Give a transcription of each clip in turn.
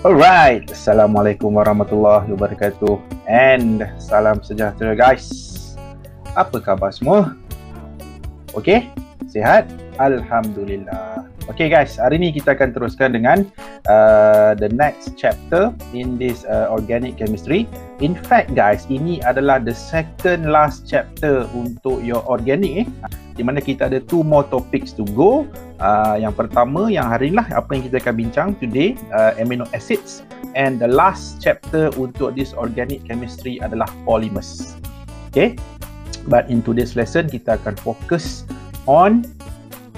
Alright, Assalamualaikum warahmatullahi wabarakatuh and salam sejahtera guys. Apa khabar semua? Okey? Sihat? Alhamdulillah. Okay guys, hari ni kita akan teruskan dengan the next chapter in this organic chemistry. In fact guys, ini adalah the second last chapter untuk your organic di mana kita ada 2 more topics to go. Yang pertama, yang hari ni lah apa yang kita akan bincang today, amino acids, and the last chapter untuk this organic chemistry adalah polymers. Okay, but in today's lesson kita akan fokus on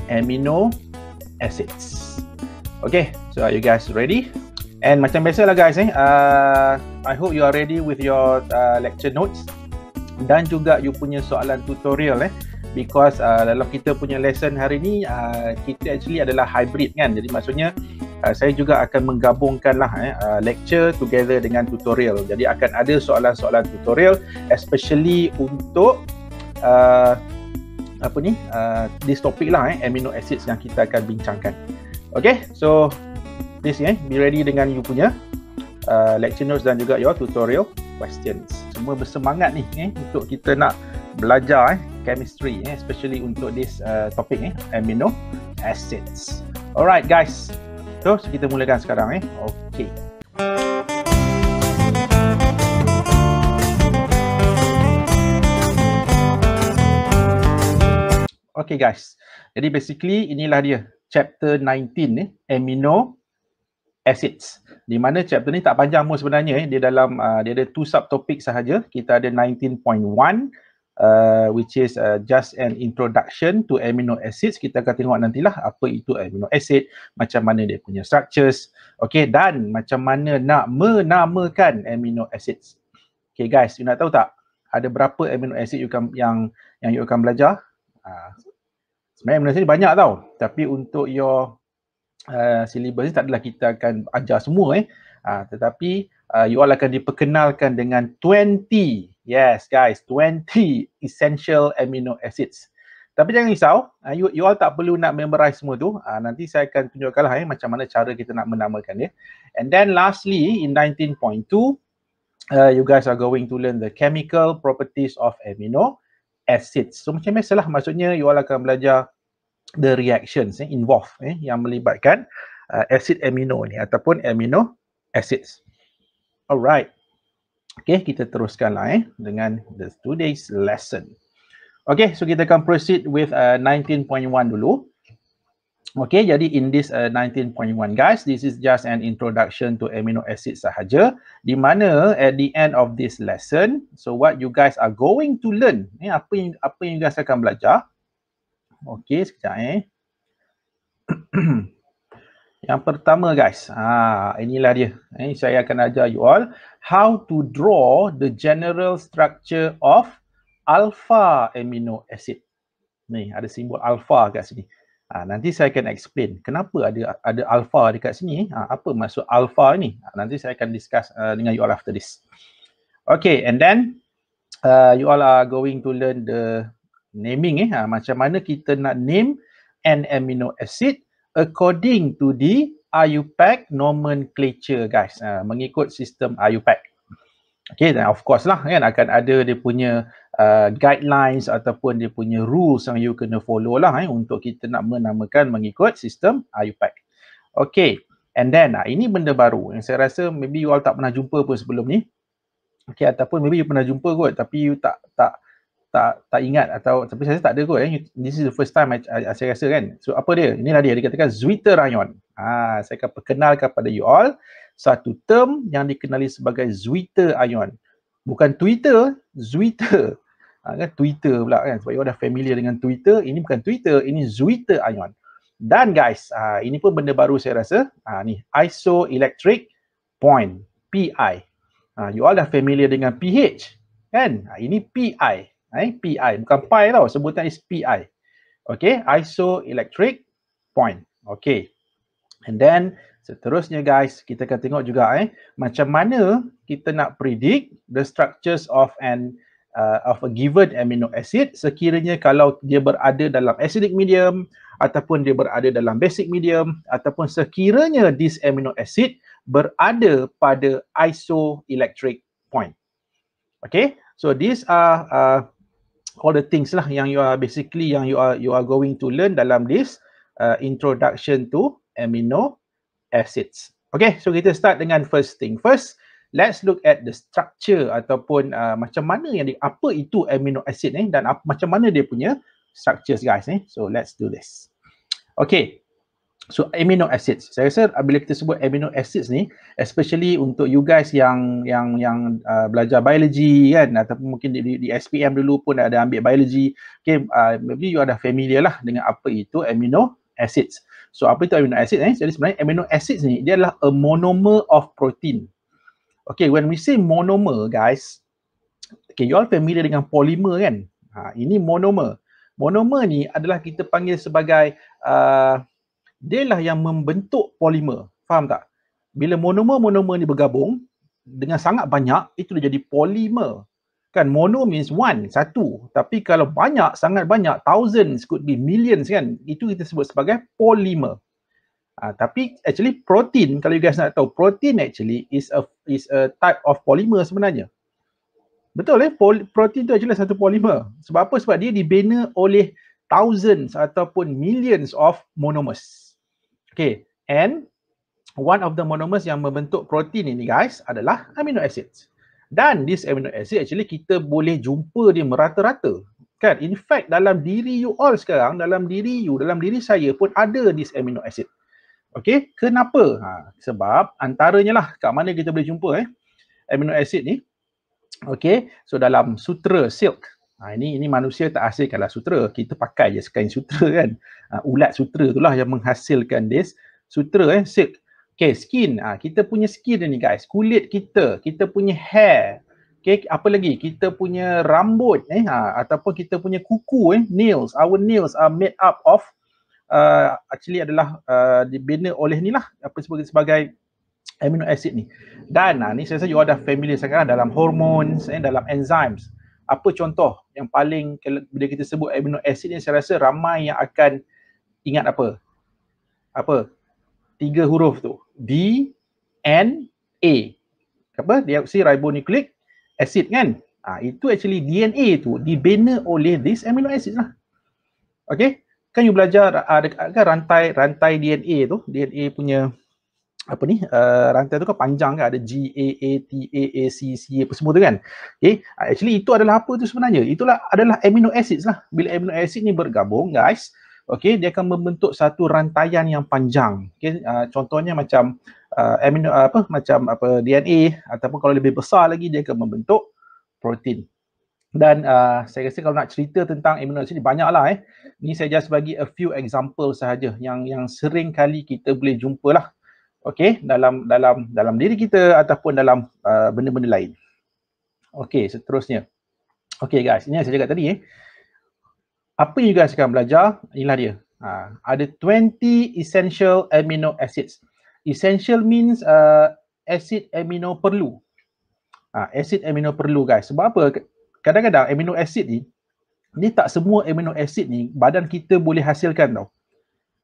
amino acids. Okay, so are you guys ready? And macam biasa lah guys, I hope you are ready with your lecture notes dan juga you punya soalan tutorial because dalam kita punya lesson hari ni kita actually adalah hybrid kan. Jadi maksudnya saya juga akan menggabungkan lah lecture together dengan tutorial. Jadi akan ada soalan-soalan tutorial especially untuk this topic lah amino acids yang kita akan bincangkan. Okay, so please be ready dengan you punya lecture notes dan juga your tutorial questions. Semua bersemangat ni untuk kita nak belajar chemistry especially untuk this topic amino acids. Alright guys, so kita mulakan sekarang Okay. Okay guys, jadi basically inilah dia chapter 19 amino acids, di mana chapter ni tak panjang pun sebenarnya dia dalam dia ada 2 subtopik sahaja. Kita ada 19.1 which is just an introduction to amino acids. Kita akan tengok nantilah apa itu amino acid, macam mana dia punya structures, okay, dan macam mana nak menamakan amino acids. Okay guys, you nak tahu tak ada berapa amino acid yang you akan belajar? Sebenarnya amino acid banyak tau, tapi untuk your syllabus ni tak adalah kita akan ajar semua tetapi you all akan diperkenalkan dengan 20, yes guys, 20 essential amino acids. Tapi jangan risau, you all tak perlu nak memorize semua tu. Nanti saya akan tunjukkanlah macam mana cara kita nak menamakan dia. And then lastly in 19.2 you guys are going to learn the chemical properties of amino acids. So macam biasalah, maksudnya you all akan belajar the reactions involved yang melibatkan acid amino ni ataupun amino acids. Alright. Okay, kita teruskanlah dengan the today's lesson. Okay, so kita akan proceed with 19.1 dulu. Okay, jadi in this 19.1 guys, this is just an introduction to amino acids sahaja, di mana at the end of this lesson, so what you guys are going to learn, apa yang you guys akan belajar. Okay, sekejap Yang pertama guys, inilah dia. Saya akan ajar you all how to draw the general structure of alpha amino acid. Ni ada simbol alpha kat sini. Nanti saya akan explain kenapa ada alpha dekat sini. Apa maksud alpha ni? Nanti saya akan discuss dengan you all after this. Okay, and then you all are going to learn the naming macam mana kita nak name an amino acid according to the IUPAC nomenclature guys, mengikut sistem IUPAC. Okay, dan of course lah kan akan ada dia punya guidelines ataupun dia punya rules yang you kena follow lah untuk kita nak menamakan mengikut sistem IUPAC. Okay, and then ini benda baru yang saya rasa maybe you all tak pernah jumpa pun sebelum ni. Okay, ataupun maybe you pernah jumpa kot tapi you tak ingat, atau tapi saya tak ada kot this is the first time saya rasa kan. So apa dia? Inilah dia dikatakan zwitterion. Saya akan perkenalkan pada you all satu term yang dikenali sebagai zwitterion. Bukan Twitter, Zwitter. Kan Twitter pula kan, sebab you all dah familiar dengan Twitter. Ini bukan Twitter, ini zwitterion. Dan guys, ini pun benda baru saya rasa. Ni isoelectric point, PI. You all dah familiar dengan pH kan? Ini PI. PI, bukan pi tau, sebutan is PI. Okay, isoelectric point. Okay, and then seterusnya guys, kita akan tengok juga macam mana kita nak predict the structures of a given amino acid sekiranya kalau dia berada dalam acidic medium ataupun dia berada dalam basic medium, ataupun sekiranya this amino acid berada pada isoelectric point. Okay, so these are all the things lah yang you are going to learn dalam this introduction to amino acids. Okay, so kita start dengan first thing first. Let's look at the structure ataupun macam mana apa itu amino acid dan macam mana dia punya structures guys. So let's do this. Okay, so amino acids. Saya rasa bila kita sebut amino acids ni, especially untuk you guys yang belajar biology kan, ataupun mungkin di SPM dulu pun ada ambil biology. Okay, maybe you ada familiar lah dengan apa itu amino acids. So apa itu amino acid? Jadi sebenarnya amino acids ni dia adalah a monomer of protein. Okay, when we say monomer guys, okay, you all familiar dengan polymer kan? Ini monomer. Monomer ni adalah kita panggil sebagai dia lah yang membentuk polimer. Faham tak? Bila monomer ni bergabung dengan sangat banyak, itu dia jadi polimer. Kan mono means one, satu. Tapi kalau banyak, sangat banyak, thousands, could be millions kan, itu kita sebut sebagai polimer. Tapi actually protein, kalau you guys nak tahu, protein actually is a type of polymer sebenarnya. Betul protein tu actually satu polimer. Sebab apa? Sebab dia dibina oleh thousands ataupun millions of monomers. Okay, and one of the monomers yang membentuk protein ini guys adalah amino acids. Dan this amino acid actually kita boleh jumpa dia merata-rata. Kan? In fact dalam diri you all sekarang, dalam diri saya pun ada this amino acid. Okay, kenapa? Sebab antaranya lah kat mana kita boleh jumpa amino acid ni. Okay, so dalam sutra silk. Ini manusia tak hasilkanlah sutra, kita pakai je kain sutra kan. Ulat sutra itulah yang menghasilkan this sutra silk. Okay, skin. Kita punya skin ni guys, kulit kita punya hair. Okay, apa lagi? Kita punya rambut ataupun kita punya kuku nails. Our nails are made up of actually adalah dibina oleh ni lah apa sebagai amino acid ni. Dan ni saya rasa you dah familiar sekarang dalam hormones dalam enzymes. Apa contoh yang paling bila kita sebut amino acid ni, saya rasa ramai yang akan ingat apa? 3 huruf tu. DNA. Apa? Deoksiribonucleic acid kan? Itu actually DNA tu dibina oleh this amino acid lah. Okay? Kan you belajar ada rantai DNA tu, DNA punya rantai tu kan panjang kan, ada G, A, T, A, C, C apa semua tu kan. Okay, actually itu adalah apa tu sebenarnya? Itulah adalah amino acids lah. Bila amino acid ni bergabung guys, okay, dia akan membentuk satu rantaian yang panjang. Okay, contohnya macam DNA ataupun kalau lebih besar lagi dia akan membentuk protein. Dan saya rasa kalau nak cerita tentang amino acid ni banyak lah Ni saya just bagi a few example sahaja yang sering kali kita boleh jumpa lah. Okay, dalam diri kita ataupun dalam benda-benda lain. Okay, seterusnya. Okay guys, ini yang saya cakap tadi Apa yang you guys akan belajar, inilah dia. Ada 20 essential amino acids. Essential means acid amino perlu. Acid amino perlu guys. Sebab apa? Kadang-kadang amino acid ni tak semua amino acid ni badan kita boleh hasilkan tau.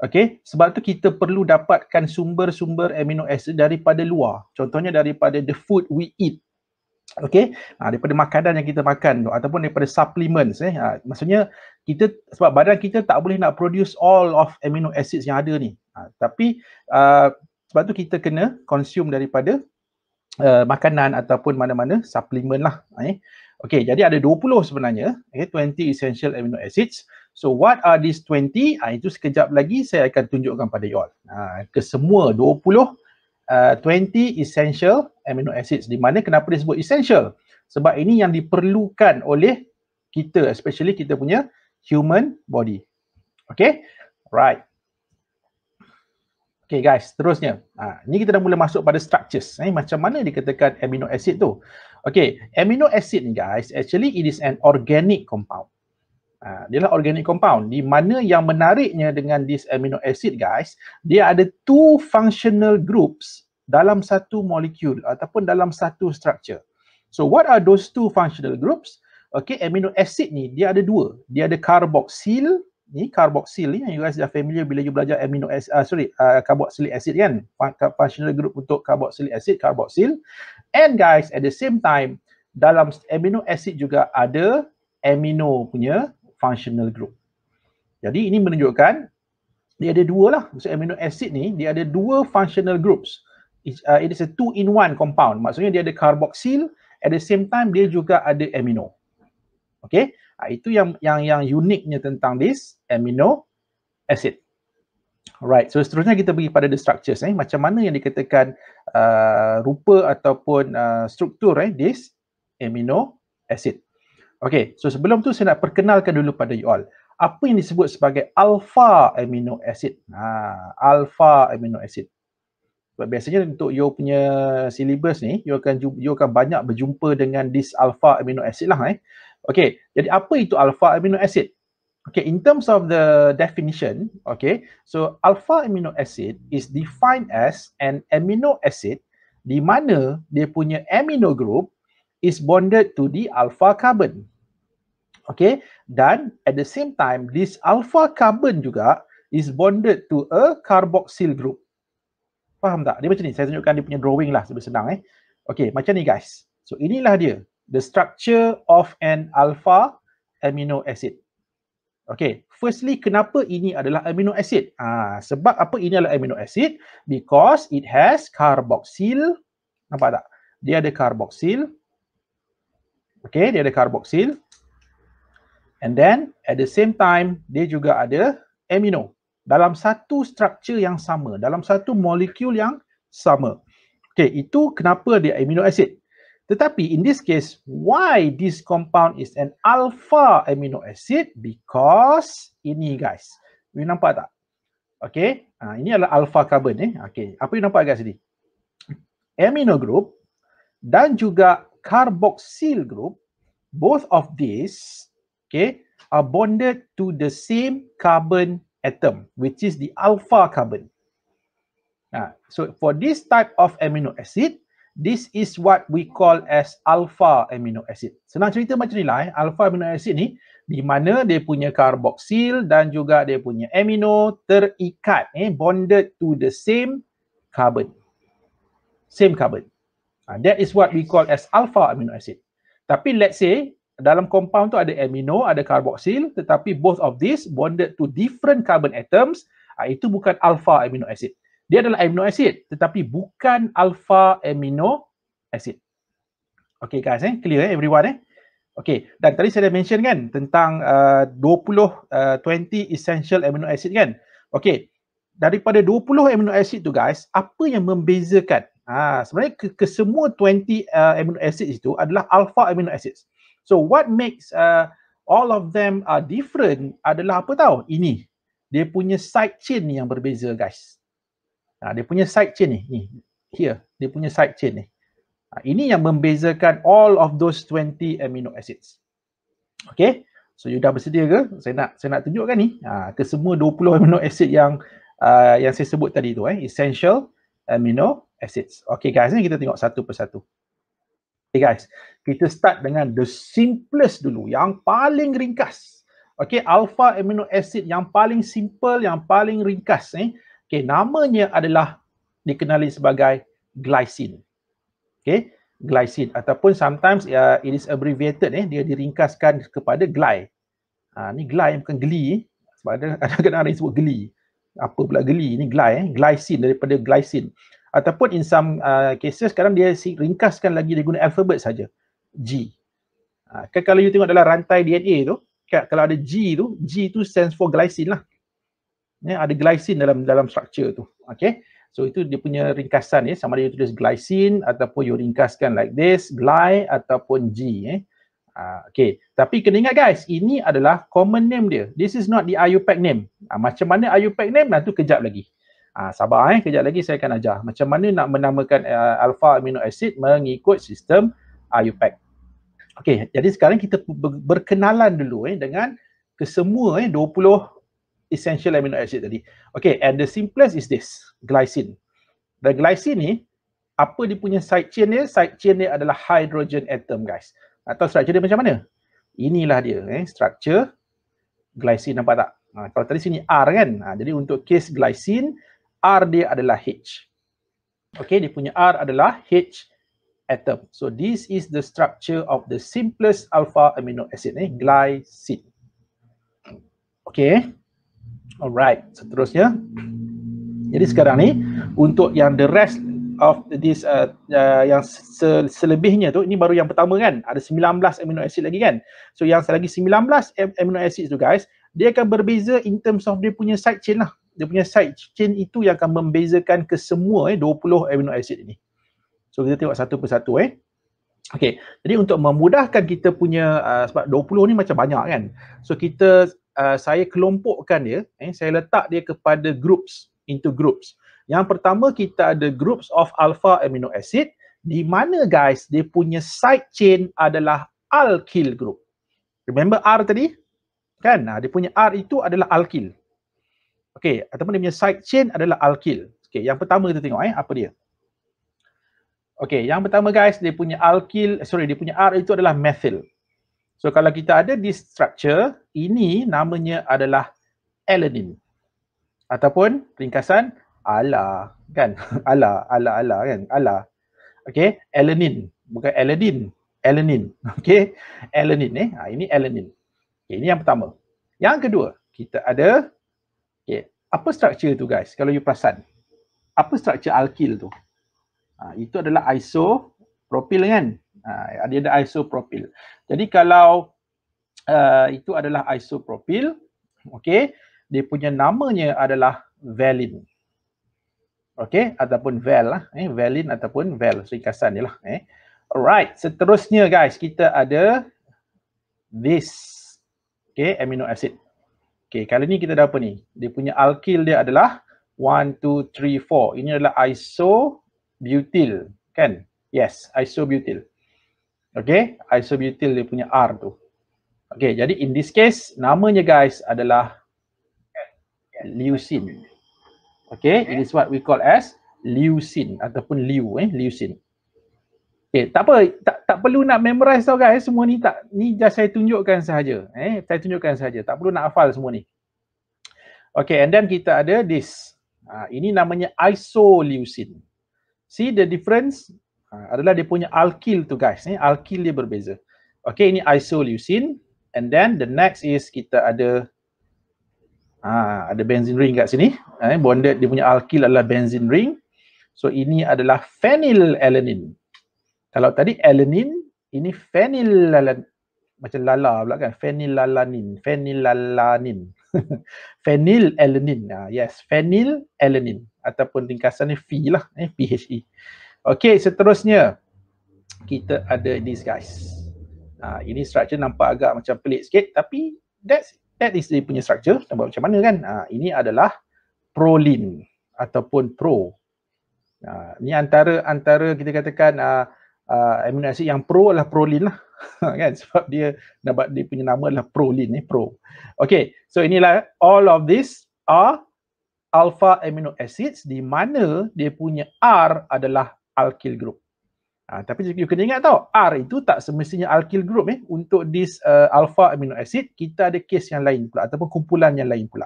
Okay, sebab tu kita perlu dapatkan sumber-sumber amino acid daripada luar. Contohnya daripada the food we eat. Okay, daripada makanan yang kita makan tu ataupun daripada supplements maksudnya sebab badan kita tak boleh nak produce all of amino acids yang ada ni. Tapi sebab tu kita kena consume daripada makanan ataupun mana-mana suplemen lah. Okay, jadi ada 20 sebenarnya, 20 essential amino acids. So what are these 20? Itu sekejap lagi saya akan tunjukkan pada you all. Kesemua 20 essential amino acids. Di mana kenapa disebut essential? Sebab ini yang diperlukan oleh kita, especially kita punya human body. Okay, right. Okay guys, terusnya. Ni kita dah mula masuk pada structures. Macam mana dikatakan amino acid tu? Okay, amino acid ni guys, actually it is an organic compound. Dia adalah organic compound. Di mana yang menariknya dengan this amino acid guys, dia ada 2 functional groups dalam satu molekul ataupun dalam satu structure. So what are those 2 functional groups? Okay, amino acid ni dia ada 2. Dia ada carboxyl ni carboxyl ni, you guys dah familiar bila you belajar amino acid, carboxylic acid kan, functional group untuk carboxylic acid, carboxyl. And guys, at the same time, dalam amino acid juga ada amino punya functional group. Jadi ini menunjukkan dia ada dua lah. So amino acid ni dia ada dua functional groups. It is a 2-in-1 compound. Maksudnya dia ada carboxyl, at the same time dia juga ada amino. Okay, itu yang uniknya tentang this amino acid. Right, so seterusnya kita pergi pada the structures. Macam mana yang dikatakan rupa ataupun struktur this amino acid. Okay, so sebelum tu saya nak perkenalkan dulu pada you all. Apa yang disebut sebagai alpha amino acid? Alpha amino acid. Sebab biasanya untuk you punya syllabus ni, you akan banyak berjumpa dengan this alpha amino acid lah. Okay, jadi apa itu alpha amino acid? Okay, in terms of the definition, okay, so alpha amino acid is defined as an amino acid di mana dia punya amino group is bonded to the alpha carbon. Okay, dan at the same time, this alpha carbon juga is bonded to a carboxyl group. Faham tak? Dia macam ni, saya tunjukkan dia punya drawing lah, lebih senang. Okay, macam ni guys. So inilah dia, the structure of an alpha amino acid. Okay, firstly, kenapa ini adalah amino acid? Sebab apa ini adalah amino acid? Because it has carboxyl. Nampak tak? Dia ada carboxyl. Okay, dia ada carboxyl. And then, at the same time, dia juga ada amino. Dalam satu structure yang sama, dalam satu molekul yang sama. Okay, itu kenapa dia amino acid. Tetapi in this case, why this compound is an alpha amino acid? Because ini guys, you nampak tak? Okay, ini adalah alpha carbon. Okay, apa you nampak kat sini? Amino group dan juga carboxyl group, both of these, okay, are bonded to the same carbon atom, which is the alpha carbon. So for this type of amino acid, this is what we call as alpha amino acid. Senang cerita macam ni lah. Alpha amino acid ni, di mana dia punya carboxyl dan juga dia punya amino terikat, bonded to the same carbon. Same carbon. That is what we call as alpha amino acid. Tapi let's say, dalam compound tu ada amino, ada carboxyl, tetapi both of these bonded to different carbon atoms, itu bukan alpha amino acid. Dia adalah amino acid, tetapi bukan alpha amino acid. Okay guys, clear everyone? Okay, dan tadi saya dah mention kan tentang 20 essential amino acid kan. Okay, daripada 20 amino acid tu guys, apa yang membezakan? Sebenarnya kesemua 20 amino acid itu adalah alpha amino acids. So what makes all of them are different adalah apa tahu? Ini, dia punya side chain ni yang berbeza guys. Dia punya side chain ni, here, dia punya side chain ni. Ini yang membezakan all of those 20 amino acids. Okay, so you dah bersedia ke? Saya nak tunjukkan ni, kesemua 20 amino acid yang saya sebut tadi tu, essential amino acids. Okay guys, kita tengok satu persatu. Okay guys, kita start dengan the simplest dulu, yang paling ringkas. Okay, alpha amino acid yang paling simple, yang paling ringkas. Okay, namanya adalah dikenali sebagai glycine. Okay, glycine ataupun sometimes it is abbreviated, dia diringkaskan kepada gly. Ni gly bukan geli, sebab ada kadang-kadang yang sebut geli. Apa pula geli? Ni gly, glycine, daripada glycine. Ataupun in some cases sekarang dia ringkaskan lagi, dia guna alfabet saja. G. Kan kalau you tengok dalam rantai DNA tu, kalau ada G tu stands for glycine lah. Ada glycine dalam structure tu. Okay, so itu dia punya ringkasan, sama ada you tulis glycine ataupun you ringkaskan like this, gly ataupun G. Okay, tapi kena ingat guys, ini adalah common name dia. This is not the IUPAC name. Macam mana IUPAC name? Nanti kejap lagi. Sabar, kejap lagi saya akan ajar macam mana nak menamakan alpha amino acid mengikut sistem IUPAC. Okay, jadi sekarang kita berkenalan dulu dengan kesemua 20 essential amino acid tadi. Okay, and the simplest is this, glycine. Dan glycine ni, apa dia punya side chain dia? Side chain dia adalah hydrogen atom guys. Atau structure dia macam mana? Inilah dia, structure glycine, nampak tak? Kalau tadi sini R kan. Jadi untuk case glycine, R dia adalah H. Okay, dia punya R adalah H atom. So this is the structure of the simplest alpha amino acid, glycine. Okay. Alright, seterusnya. Jadi sekarang ni untuk yang the rest of this yang selebihnya tu, ini baru yang pertama kan. Ada 19 amino acid lagi kan. So yang lagi 19 amino acid tu guys, dia akan berbeza in terms of dia punya side chain lah. Dia punya side chain itu yang akan membezakan ke semua 20 amino acid ini. So kita tengok satu persatu Okay, jadi untuk memudahkan kita punya sebab 20 ni macam banyak kan. So kita saya kelompokkan dia, saya letak dia kepada groups, into groups. Yang pertama kita ada groups of alpha amino acid di mana guys dia punya side chain adalah alkyl group. Remember R tadi? Kan? Dia punya R itu adalah alkyl. Okay, ataupun dia punya side chain adalah alkyl. Okay, yang pertama kita tengok apa dia? Okay, yang pertama guys, dia punya dia punya R itu adalah methyl. So kalau kita ada this structure, ini namanya adalah alanine. Ataupun ringkasan ALA, kan? ALA kan? ALA. Okay, alanine, bukan alanine, alanine. Okay, alanine ini alanine. Okay, ini yang pertama. Yang kedua, kita ada apa structure tu guys? Kalau you perasan, apa structure alkyl tu? Itu adalah isopropyl kan? Dia ada isopropyl. Jadi kalau itu adalah isopropyl, okay, dia punya namanya adalah valine. Okay, ataupun val lah. Valine ataupun val, ringkasan dia lah. Alright, seterusnya guys, kita ada this. Okay, amino acid. Okay, kali ni kita ada apa ni? Dia punya alkyl dia adalah 1, 2, 3, 4. Ini adalah isobutyl, kan? Yes, isobutyl. Okay, isobutyl dia punya R tu. Okay, jadi in this case, namanya guys adalah leucine. Okay, it is what we call as leucine ataupun leucine. Okay, tak apa, tak perlu nak memorize tau guys, semua ni ni just saya tunjukkan sahaja. Saya tunjukkan sahaja, tak perlu nak hafal semua ni. Okay, and then kita ada this. Ini namanya isoleucine. See the difference? Adalah dia punya alkyl tu guys. Alkyl dia berbeza. Okay, ini isoleucine. And then the next is kita ada benzene ring kat sini. Bonded dia punya alkyl adalah benzene ring. So ini adalah phenylalanine. Kalau tadi alanine, ini phenylalanine. Macam lala pula kan. Phenylalanine. Phenylalanine. Yes, phenylalanine. Ataupun ringkasannya Phe lah. PHE. Okay, seterusnya kita ada this guys. Ini structure nampak agak macam pelik sikit, tapi that is dia punya structure. Nampak macam mana kan? Ini adalah proline ataupun pro. Ini antara kita katakan amino acid yang pro adalah proline lah. Kan? Sebab dia punya nama adalah proline, pro. Okay, so inilah all of this are alpha amino acids di mana dia punya R adalah alkyl group. Tapi you kena ingat tau, R itu tak semestinya alkyl group. Untuk this alpha amino acid, kita ada case yang lain pula ataupun kumpulan yang lain pula.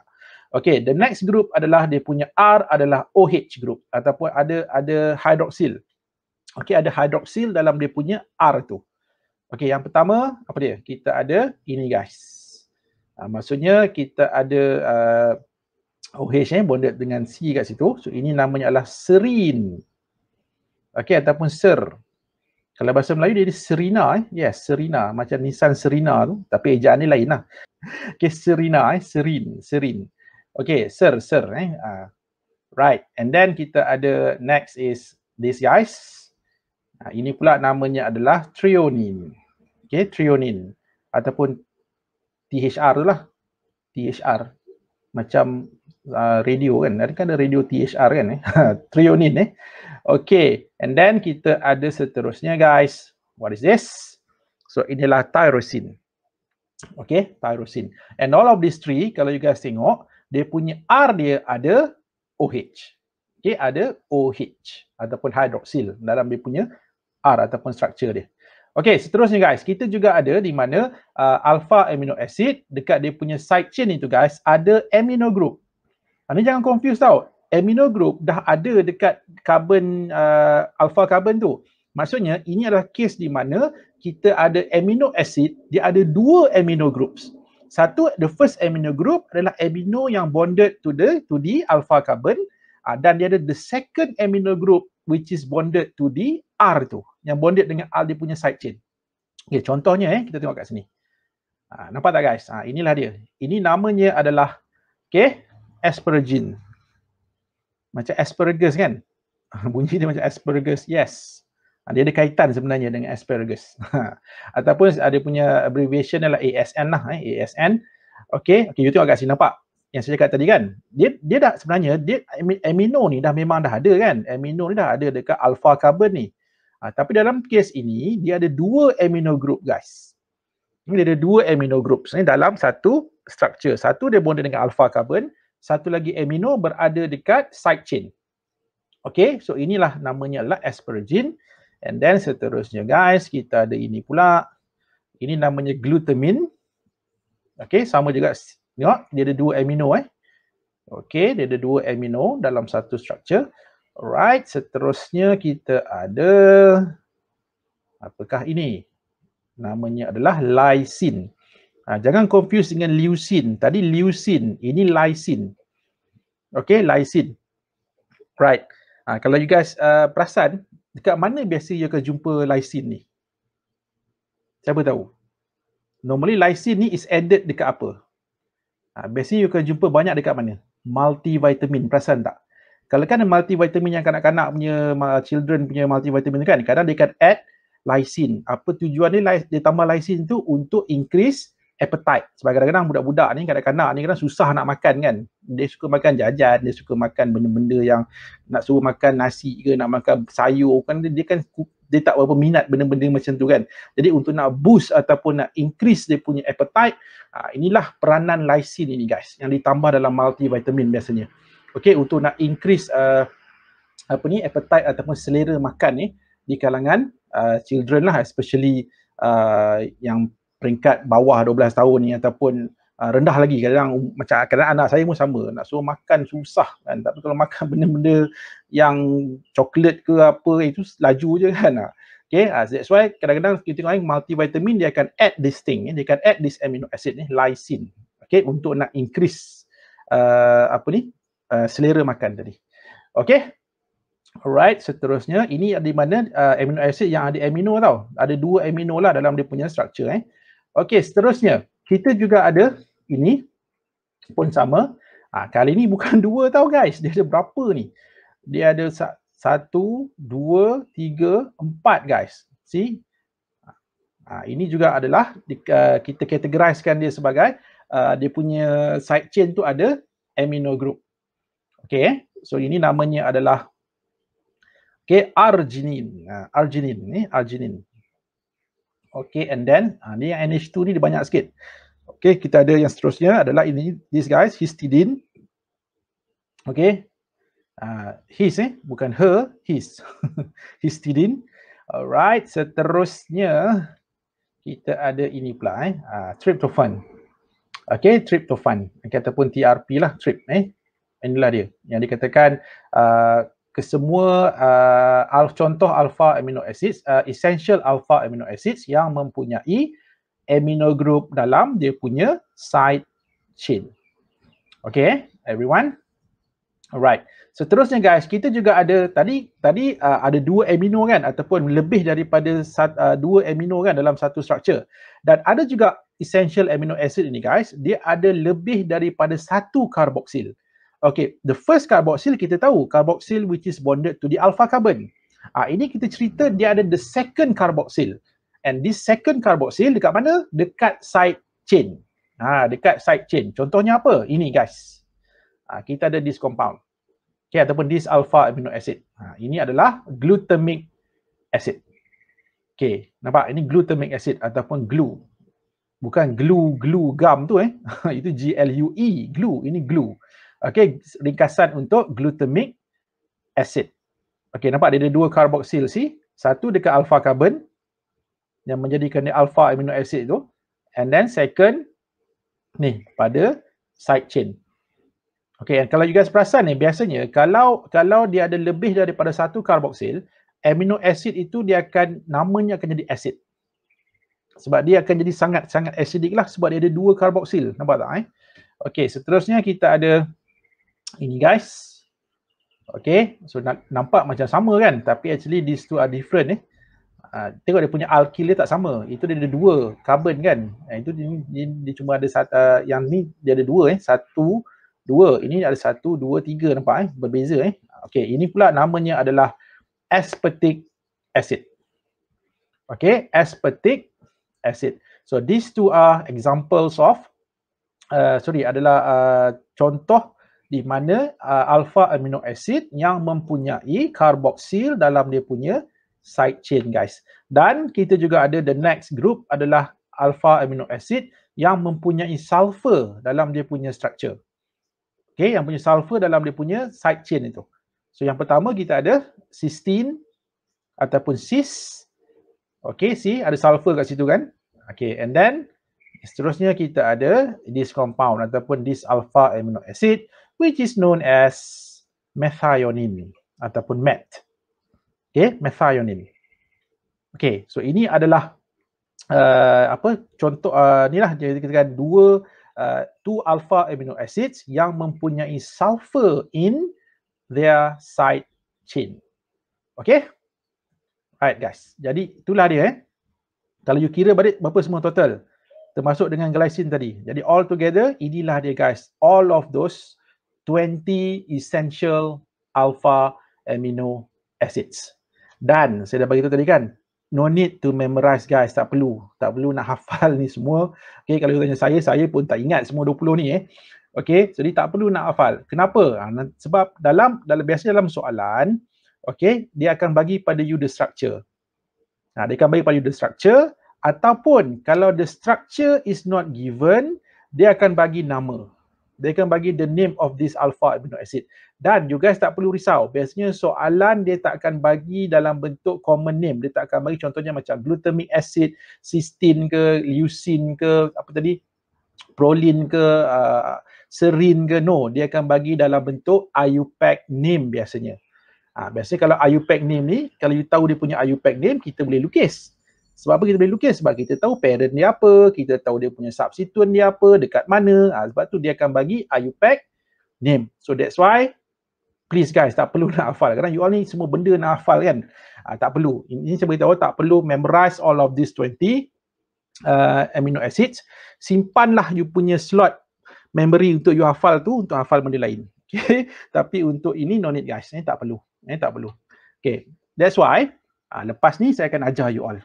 Okay, the next group adalah dia punya R adalah OH group ataupun ada hydroxyl. Okay, ada hydroxyl dalam dia punya R tu. Okay, yang pertama apa dia? Kita ada ini guys. Maksudnya kita ada OH bonded dengan C kat situ. So ini namanya adalah serine. Okay, ataupun ser. Kalau bahasa Melayu dia Serina. Yes, Serina. Macam Nissan Serina tu. Tapi ejaan ni lain lah. Okay, Serina, serin. Okay, ser. Right, and then kita ada next is this guys. Ini pula namanya adalah threonine. Okay, threonine. Ataupun THR tu lah. THR. Macam radio kan. Ada kan ada radio THR kan. Threonine Okay, and then kita ada seterusnya guys. What is this? So inilah tyrosine. Okay, tyrosine. And all of these three, kalau you guys tengok, dia punya R dia ada OH. Okay, ada OH ataupun hydroxyl dalam dia punya R ataupun structure dia. Okey, seterusnya guys, kita juga ada di mana alpha amino acid dekat dia punya side chain itu guys, ada amino group. Ni jangan confuse tau. Amino group dah ada dekat carbon alpha carbon tu. Maksudnya ini adalah case di mana kita ada amino acid, dia ada dua amino groups. Satu, the first amino group adalah amino yang bonded to the alpha carbon, dan dia ada the second amino group which is bonded to the R tu, yang bonded dengan R dia punya side chain. Okay, contohnya kita tengok kat sini. Nampak tak guys? Inilah dia. Ini namanya adalah asparagine. Macam asparagus kan? Bunyi dia macam asparagus. Yes. Dia ada kaitan sebenarnya dengan asparagus. Ataupun ada punya abbreviation adalah ASN lah. ASN. Okay, you tengok kat sini, nampak? Yang saya cakap tadi kan? Dia dah sebenarnya, amino ni dah memang dah ada kan? Amino ni dah ada dekat alpha carbon ni. Tapi dalam kes ini, dia ada dua amino group guys. Dia ada dua amino group dalam satu structure. Satu dia bonded dengan alpha carbon, satu lagi amino berada dekat side chain. Okay, so inilah namanya adalah asparagine. And then seterusnya guys, kita ada ini pula. Ini namanya glutamine. Okay, sama juga. Tengok, dia ada dua amino Okay, dia ada dua amino dalam satu structure. Alright, seterusnya kita ada, apakah ini? Namanya adalah lysine. Jangan confuse dengan leucine. Tadi leucine, ini lysine. Okay, lysine. Right. Kalau you guys perasan, dekat mana biasa you akan jumpa lysine ni? Siapa tahu? Normally lysine ni is added dekat apa? Biasanya you akan jumpa banyak dekat mana? Multivitamin, perasan tak? Kalau kan multivitamin yang kanak-kanak punya, children punya multivitamin kan, kadang dia akan add lysine. Apa tujuan dia tambah lysine tu? Untuk increase appetite. Sebab kadang-kadang budak-budak ni, kanak-kanak ni kadang susah nak makan kan. Dia suka makan jajan, dia suka makan benda-benda yang nak suruh makan nasi ke, nak makan sayur kan, dia tak berapa minat benda-benda macam tu kan. Jadi untuk nak boost ataupun nak increase dia punya appetite, inilah peranan lysine ini guys, yang ditambah dalam multivitamin biasanya. Okay, untuk nak increase appetite ataupun selera makan ni di kalangan children lah, especially yang peringkat bawah 12 tahun ni ataupun rendah lagi. Kadang macam anak saya pun sama, nak suruh makan susah kan. Tapi kalau makan benda-benda yang coklat ke apa, itu laju je kan. Okay, that's why kadang-kadang kita tengok multivitamin dia akan add this thing, dia akan add this amino acid ni, lysine. Okay, untuk nak increase selera makan tadi. Okay. Alright, seterusnya ini di mana amino acid yang ada amino tau. Ada dua amino lah dalam dia punya structure Okey, seterusnya kita juga ada ini pun sama. Kali ni bukan dua tau guys. Dia ada berapa ni? Dia ada 1, 2, 3, 4 guys. See? Ini juga adalah kita categorizekan dia sebagai dia punya side chain tu ada amino group. Okey, so ini namanya adalah arginine. Arginine. Okay, and then ni yang NH2 ni dia banyak sikit. Okay, kita ada yang seterusnya adalah ini, this guys, histidine. Okay, his bukan her, his. Histidine. Alright, seterusnya kita ada ini pula tryptophan. Okay, tryptophan ataupun TRP lah, trip inilah dia yang dikatakan kesemua contoh alpha amino acids, essential alpha amino acids yang mempunyai amino group dalam dia punya side chain. Okay, everyone? Alright. Seterusnya guys, kita juga ada tadi ada dua amino kan, ataupun lebih daripada dua amino kan dalam satu structure. Dan ada juga essential amino acid ini guys, dia ada lebih daripada satu carboxyl. Okay, the first carboxyl kita tahu, carboxyl which is bonded to the alpha carbon. Ini kita cerita dia ada the second carboxyl. And this second carboxyl dekat mana? Dekat side chain. Dekat side chain. Contohnya apa? Ini guys. Kita ada this compound. Okay, ataupun this alpha amino acid. Ini adalah glutamic acid. Okay, nampak? Ini glutamic acid ataupun glue. Bukan glue gum tu Itu GLUE, glue. Ini glue. Okay, ringkasan untuk glutamic acid. Okay, nampak dia ada dua carboxyl satu dekat alpha carbon, yang menjadikan dia alpha amino acid tu, and then second ni pada side chain. Okay, and kalau you guys perasan ni, biasanya kalau dia ada lebih daripada satu carboxyl, amino acid itu namanya akan jadi acid. Sebab dia akan jadi sangat acidic lah, sebab dia ada dua carboxyl. Nampak tak? Okay, seterusnya kita ada ini guys. Okay, so nampak macam sama kan? Tapi actually these two are different tengok dia punya alkyl dia tak sama. Itu dia ada dua carbon kan? Itu dia cuma ada satu, yang ni dia ada dua satu, dua. Ini ada satu, dua, tiga, nampak berbeza Okay, ini pula namanya adalah aspartic acid. Okay, aspartic acid. So these two are examples of adalah contoh di mana alpha amino acid yang mempunyai carboxyl dalam dia punya side chain guys. Dan kita juga ada the next group adalah alpha amino acid yang mempunyai sulfur dalam dia punya structure. Okay, yang punya sulfur dalam dia punya side chain itu. So yang pertama kita ada cysteine ataupun cis. Okay, see ada sulfur kat situ kan? Okay, and then seterusnya kita ada this compound ataupun this alpha amino acid which is known as methionine ataupun MET. Okay, methionine. Okay, so ini adalah contoh ni lah kita katakan two alpha amino acids yang mempunyai sulfur in their side chain. Okay? Alright guys, jadi itulah dia Kalau you kira balik berapa semua total? Termasuk dengan glycine tadi. Jadi all together inilah dia guys. All of those 20 essential alpha amino acids. Dan saya dah bagi tahu tadi kan, no need to memorize guys, tak perlu nak hafal ni semua. Okay, kalau you tanya saya pun tak ingat semua 20 ni Okay, jadi tak perlu nak hafal. Kenapa? Sebab biasanya dalam soalan, okay, dia akan bagi pada you the structure. Dia akan bagi pada you the structure, ataupun kalau the structure is not given, dia akan bagi nama. Dia akan bagi the name of this alpha amino acid. Dan you guys tak perlu risau. Biasanya soalan dia tak akan bagi dalam bentuk common name. Dia tak akan bagi contohnya macam glutamic acid, cysteine ke, leucine ke, proline ke, serine ke. No, dia akan bagi dalam bentuk IUPAC name biasanya. Biasanya kalau IUPAC name ni, kalau you tahu dia punya IUPAC name, kita boleh lukis. Sebab apa kita boleh lukis? Sebab kita tahu parent dia apa, kita tahu dia punya substituent dia apa, dekat mana. Sebab tu dia akan bagi IUPAC name. So that's why, please guys, tak perlu nak hafal. Kerana you all ni semua benda nak hafal kan. Tak perlu. Ini saya beritahu, tak perlu memorize all of these 20 amino acids. Simpanlah you punya slot memory untuk you hafal tu, untuk hafal benda lain. Okay? Tapi untuk ini no need guys. Tak perlu. Tak perlu. Okay. That's why, lepas ni saya akan ajar you all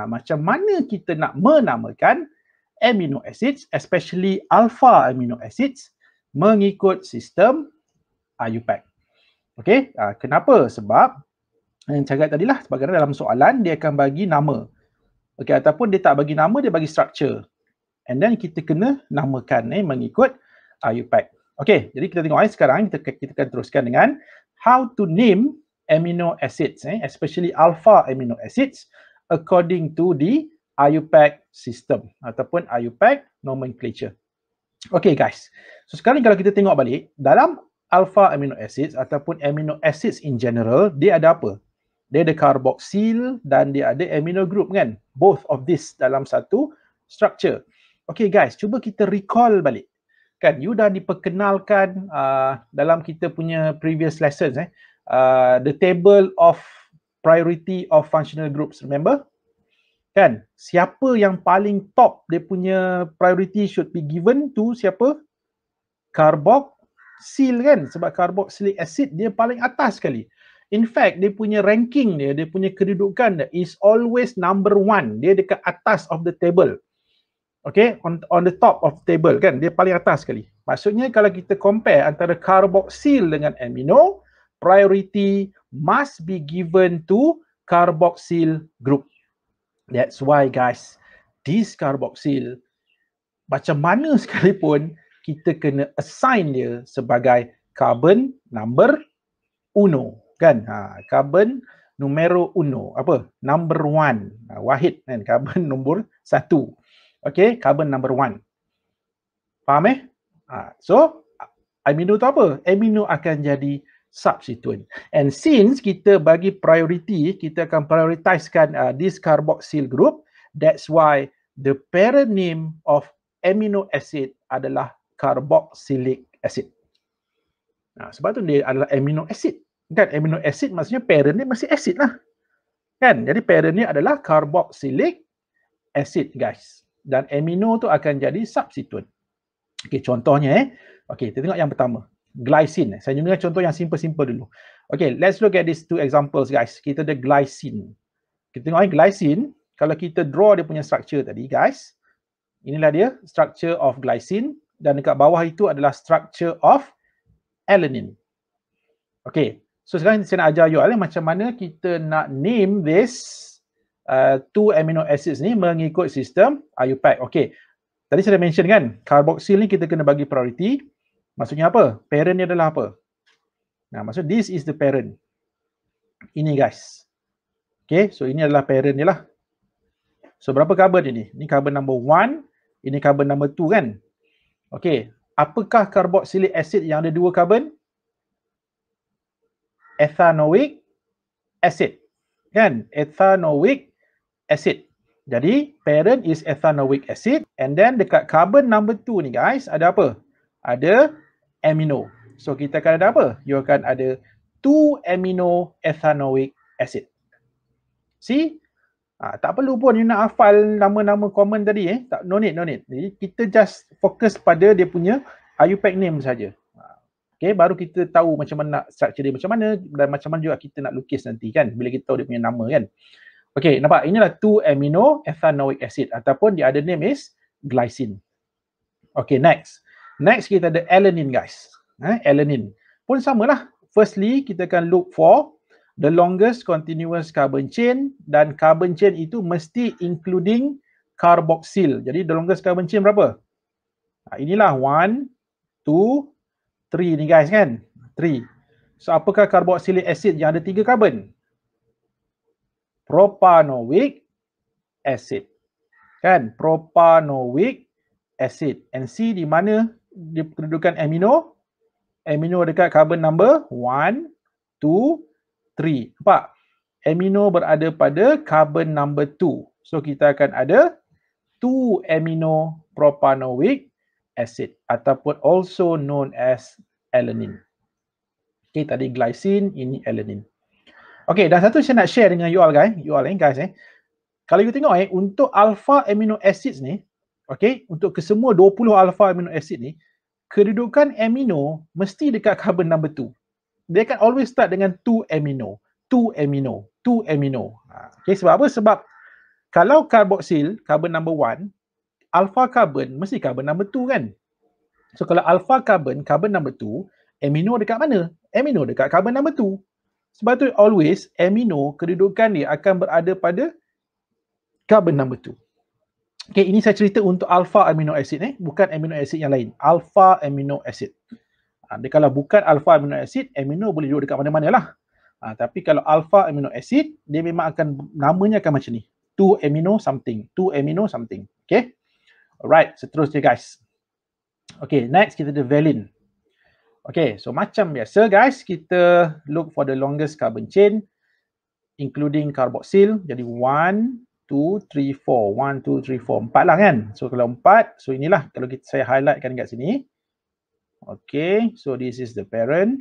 macam mana kita nak menamakan amino acids, especially alpha amino acids, mengikut sistem IUPAC. Okay, kenapa? Sebab yang cakap tadilah, sebab dalam soalan dia akan bagi nama. Okay, ataupun dia tak bagi nama, dia bagi structure. And then kita kena namakan mengikut IUPAC. Okay, jadi kita tengok sekarang kita akan teruskan dengan how to name amino acids, especially alpha amino acids according to the IUPAC system ataupun IUPAC nomenclature. Okay guys, so sekarang kalau kita tengok balik, dalam alpha amino acids ataupun amino acids in general, dia ada apa? Dia ada carboxyl dan dia ada amino group kan? Both of this dalam satu structure. Okay guys, cuba kita recall balik. Kan, you dah diperkenalkan dalam kita punya previous lessons the table of priority of functional groups, remember? Kan, siapa yang paling top dia punya priority should be given to siapa? Carboxyl kan, sebab carboxylic acid dia paling atas sekali. In fact, dia punya ranking dia punya kedudukan dia is always number 1. Dia dekat atas of the table. Okay, on the top of the table kan, dia paling atas sekali. Maksudnya kalau kita compare antara carboxyl dengan amino, priority must be given to carboxyl group. That's why guys, this carboxyl, macam mana sekalipun, kita kena assign dia sebagai carbon number 1. Kan? Carbon numero uno. Apa? Number one. Wahid kan, carbon nombor satu. Okay, carbon number one. Faham So, amino tu apa? Amino akan jadi substituent. And since kita bagi priority, kita akan prioritizekan this carboxyl group, that's why the parent name of amino acid adalah carboxylic acid. Sebab tu dia adalah amino acid. Kan, amino acid maksudnya parent dia masih acid lah. Kan, jadi parent ni adalah carboxylic acid guys. Dan amino tu akan jadi substituent. Okay, contohnya okay, kita tengok yang pertama. Glycine. Saya guna contoh yang simple-simple dulu. Okay, let's look at these two examples guys. Kita ada glycine. Kita tengok glycine. Kalau kita draw dia punya structure tadi guys. Inilah dia structure of glycine. Dan dekat bawah itu adalah structure of alanine. Okay, so sekarang saya nak ajar you all macam mana kita nak name this two amino acids ni mengikut sistem IUPAC. Okay, tadi saya dah mention kan, carboxyl ni kita kena bagi priority. Maksudnya apa? Parent ni adalah apa? Maksud this is the parent. Ini guys. Okay, so ini adalah parent ni lah. So berapa carbon ini? Ini carbon number 1, ini carbon number 2 kan? Okay, apakah carboxylic acid yang ada 2 carbon? Ethanoic acid. Kan? Ethanoic acid. Jadi, parent is ethanoic acid. And then dekat carbon number 2 ni guys, ada apa? Ada amino. So, kita akan ada apa? You akan ada 2 amino ethanoic acid. See? Tak perlu pun you nak hafal nama-nama common tadi Tak, no need. Jadi, kita just fokus pada dia punya IUPAC name saja. Okay, baru kita tahu macam mana structure dia macam mana dan macam mana juga kita nak lukis nanti kan bila kita tahu dia punya nama kan. Okay, nampak? Inilah 2 amino ethanoic acid ataupun the other name is glycine. Okay, next. Next kita ada alanine guys. Alanine. Pun samalah. Firstly, kita akan look for the longest continuous carbon chain dan carbon chain itu mesti including carboxyl. Jadi the longest carbon chain berapa? Inilah 1, 2, 3 ni guys kan? 3. So apakah carboxylic acid yang ada 3 carbon? Propanoic acid. Kan? Propanoic acid. And see di mana dia kedudukan amino? Amino dekat carbon number 1, 2, 3. Nampak? Amino berada pada carbon number 2. So kita akan ada 2 amino propanoic acid ataupun also known as alanine. Okay, tadi glycine, ini alanine. Okay, dan satu saya nak share dengan you all guys. Kalau you tengok untuk alpha amino acids ni, okay, untuk kesemua 20 alpha amino acid ni, kedudukan amino mesti dekat carbon number 2. Dia akan always start dengan 2 amino. Okay, sebab apa? Sebab kalau carboxyl, carbon number 1, alpha carbon mesti carbon number 2 kan? So kalau alpha carbon, carbon number 2, amino dekat mana? Amino dekat carbon number 2. Sebab tu always amino kedudukan dia akan berada pada carbon number 2. Okay, ini saya cerita untuk alpha amino acid bukan amino acid yang lain. Alpha amino acid. Dia kalau bukan alpha amino acid, amino boleh duduk dekat mana-mana lah. Tapi kalau alpha amino acid, dia memang akan, namanya akan macam ni. 2 amino something. Okay. Alright, seterusnya guys. Okay, next kita ada valine. Okay, so macam biasa guys, kita look for the longest carbon chain including carboxyl. Jadi 1, 2, 3, 4. 1, 2, 3, 4. 4 lah kan? So kalau 4, so inilah kalau saya highlightkan kat sini. Okay, so this is the parent.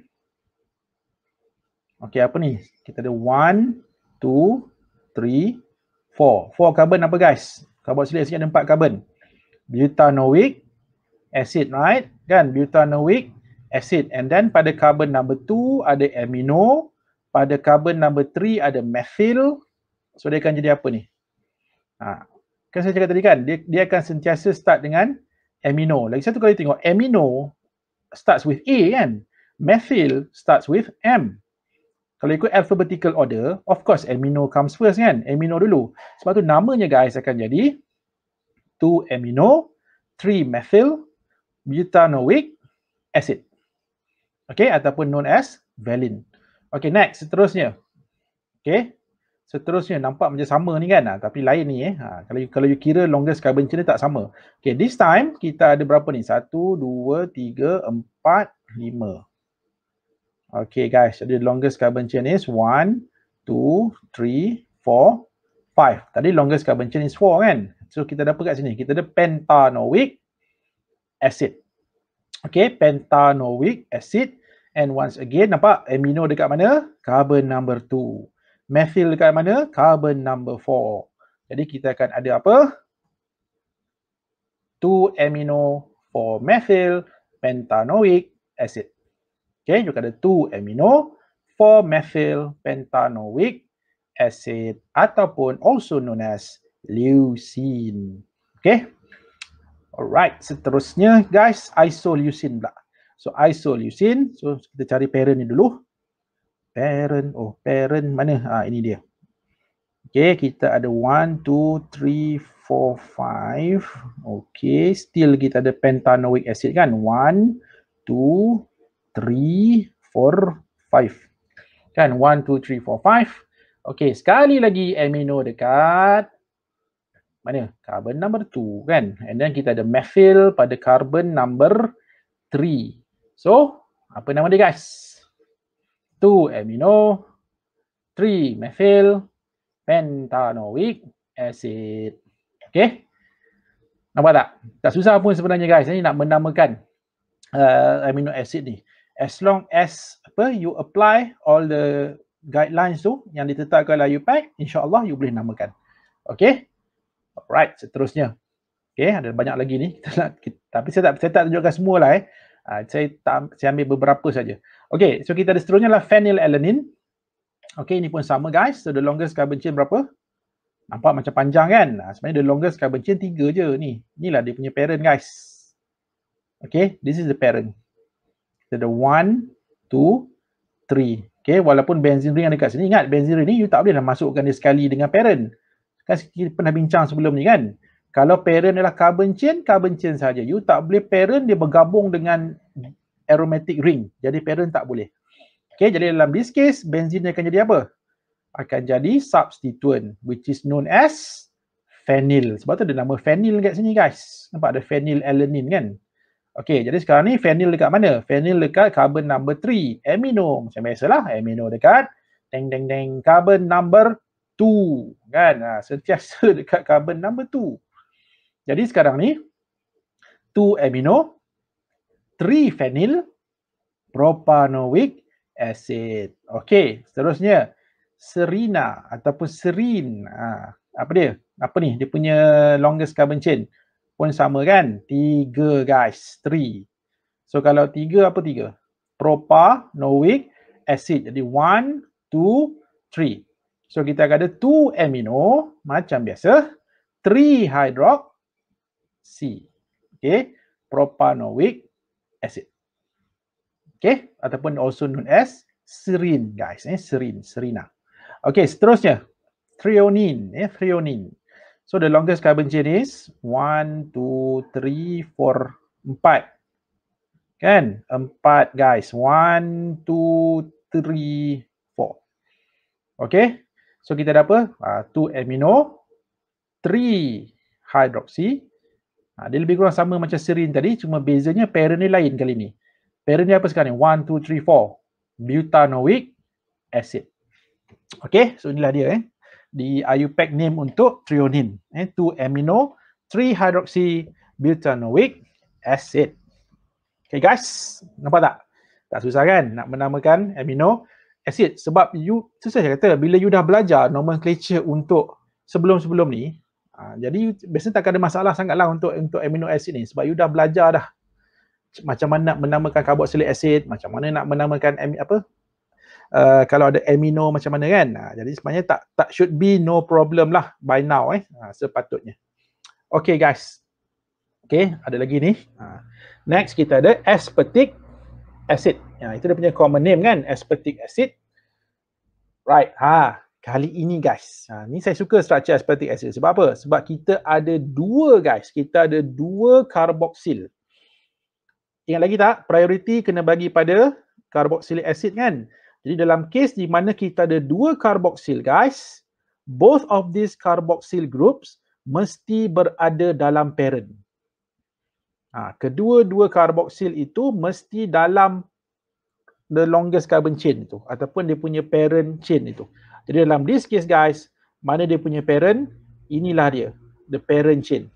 Okay, apa ni? Kita ada 1, 2, 3, 4. 4 carbon apa guys? Carboxylic acid ada 4 carbon. Butanoic acid, right? Kan? Butanoic acid. And then pada carbon number 2 ada amino. Pada carbon number 3 ada methyl. So dia akan jadi apa ni? Kan saya cakap tadi kan, dia akan sentiasa start dengan amino. Lagi satu kali tengok, amino starts with A kan? Methyl starts with M. Kalau ikut alphabetical order, of course amino comes first kan? Amino dulu. Sebab tu namanya guys akan jadi 2 amino, 3 methyl, butanoic acid. Okay, ataupun known as valine. Okay, next, seterusnya. Okay. Seterusnya nampak macam sama ni kan, tapi lain ni kalau you kira longest carbon chain dia tak sama. Okay, this time kita ada berapa ni? 1, 2, 3, 4, 5. Okay guys, jadi longest carbon chain is 1, 2, 3, 4, 5. Tadi longest carbon chain is 4 kan? So kita dapat kat sini, kita ada pentanoic acid. Okay, pentanoic acid. And once again, nampak amino dekat mana? Carbon number 2. Methyl dekat mana? Carbon number 4. Jadi kita akan ada apa? 2 amino 4 methyl pentanoic acid. Okay, you ada 2 amino 4 methyl pentanoic acid ataupun also known as leucine. Okay. Alright, seterusnya guys, isoleucine pula. So isoleucine, so kita cari parent ni dulu. Parent mana? Ini dia. Okay, kita ada 1, 2, 3, 4, 5. Okay, still kita ada pentanoic acid kan? 1, 2, 3, 4, 5. Kan? 1, 2, 3, 4, 5. Okay, sekali lagi amino dekat mana? Carbon number 2 kan? And then kita ada methyl pada carbon number 3. So, apa nama dia guys? 2 amino, 3 methyl pentanoic acid. Okay? Nampak tak? Tak susah pun sebenarnya guys. Ini nak menamakan amino acid ni. As long as you apply all the guidelines tu yang ditetapkan oleh IUPAC, insya-Allah you boleh namakan. Okay? Alright, seterusnya. Okay, ada banyak lagi ni. Tapi saya tak tunjukkan semua lah saya ambil beberapa saja. Okay, so kita ada seterusnya lah phenylalanine. Okay, ini pun sama guys. So the longest carbon chain berapa? Nampak macam panjang kan? Sebenarnya the longest carbon chain 3 je ni. Inilah dia punya parent guys. Okay, this is the parent. So the 1, 2, 3. Okay, walaupun benzene ring ada kat sini. Ingat benzene ring ni you tak boleh masukkan dia sekali dengan parent. Kan kita pernah bincang sebelum ni kan? Kalau parent adalah carbon chain saja. You tak boleh parent dia bergabung dengan aromatic ring. Jadi parent tak boleh. Okay, jadi dalam this case, benzene akan jadi apa? Akan jadi substituent which is known as phenyl. Sebab tu ada nama phenyl kat sini guys. Nampak ada phenylalanine kan? Okay, jadi sekarang ni phenyl dekat mana? Phenyl dekat carbon number 3. Amino. Macam biasalah. Amino dekat carbon number 2. Kan? Sentiasa dekat carbon number 2. Jadi sekarang ni 2 amino, 3 phenyl propanoic acid. Okey, seterusnya serina ataupun serin. Apa dia? Apa ni? Dia punya longest carbon chain pun sama kan? 3 guys, 3. So kalau 3 apa 3? Propanoic acid. Jadi 1, 2, 3. So kita akan ada 2 amino macam biasa, 3 hydroxy. Okay, propanoic acid. Okay, ataupun also known as serin guys, serina. Okay, seterusnya threonine, threonine. So the longest carbon chain is 1, 2, 3, 4, 4. Kan? 4 guys. 1, 2, 3, 4. Okay. So kita ada apa? 2 amino, 3 hydroxy. Dia lebih kurang sama macam serin tadi, cuma bezanya parent ni lain kali ni. Parent ni apa sekarang ni? 1, 2, 3, 4. Butanoic acid. Okay, so inilah dia di IUPAC name untuk threonine. 2 amino, 3 hydroxy butanoic acid. Okay guys, nampak tak? Tak susah kan nak menamakan amino acid, sebab susah saya kata bila you dah belajar nomenclature untuk sebelum-sebelum ni, jadi biasanya tak ada masalah sangatlah untuk amino acid ni, sebab you dah belajar dah macam mana nak menamakan carboxylic acid, macam mana nak menamakan kalau ada amino macam mana kan. Jadi sebenarnya tak should be no problem lah by now sepatutnya. Okay guys. Okay, ada lagi ni. Next kita ada aspartic acid. Itu dia punya common name kan, aspartic acid. Right, kali ini guys, ni saya suka structure aspartic acid. Sebab apa? Sebab kita ada dua guys, kita ada dua carboxyl. Ingat lagi tak? Priority kena bagi pada carboxylic acid kan? Jadi dalam kes di mana kita ada dua carboxyl guys, both of these carboxyl groups mesti berada dalam parent. Kedua-dua carboxyl itu mesti dalam the longest carbon chain itu ataupun dia punya parent chain itu. Jadi dalam this case guys, mana dia punya parent, inilah dia, the parent chain.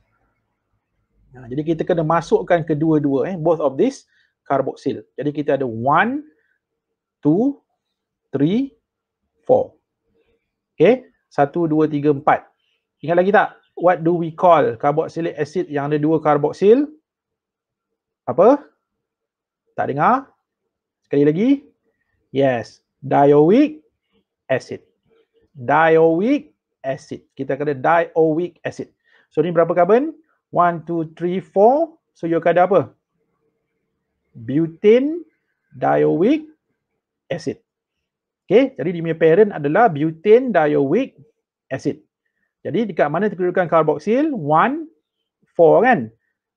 Jadi kita kena masukkan kedua-dua both of this carboxyl. Jadi kita ada 1, 2, 3, 4. Okay, 1, 2, 3, 4. Ingat lagi tak? What do we call carboxylic acid yang ada dua carboxyl? Apa? Tak dengar? Sekali lagi. Yes, dioic acid. Dioic acid. Kita kena dioic acid. So ni berapa carbon? 1, 2, 3, 4. So you akan ada apa? Butane dioic acid. Okay, jadi dia punya parent adalah butane dioic acid. Jadi dekat mana kedudukan carboxyl? 1, 4 kan?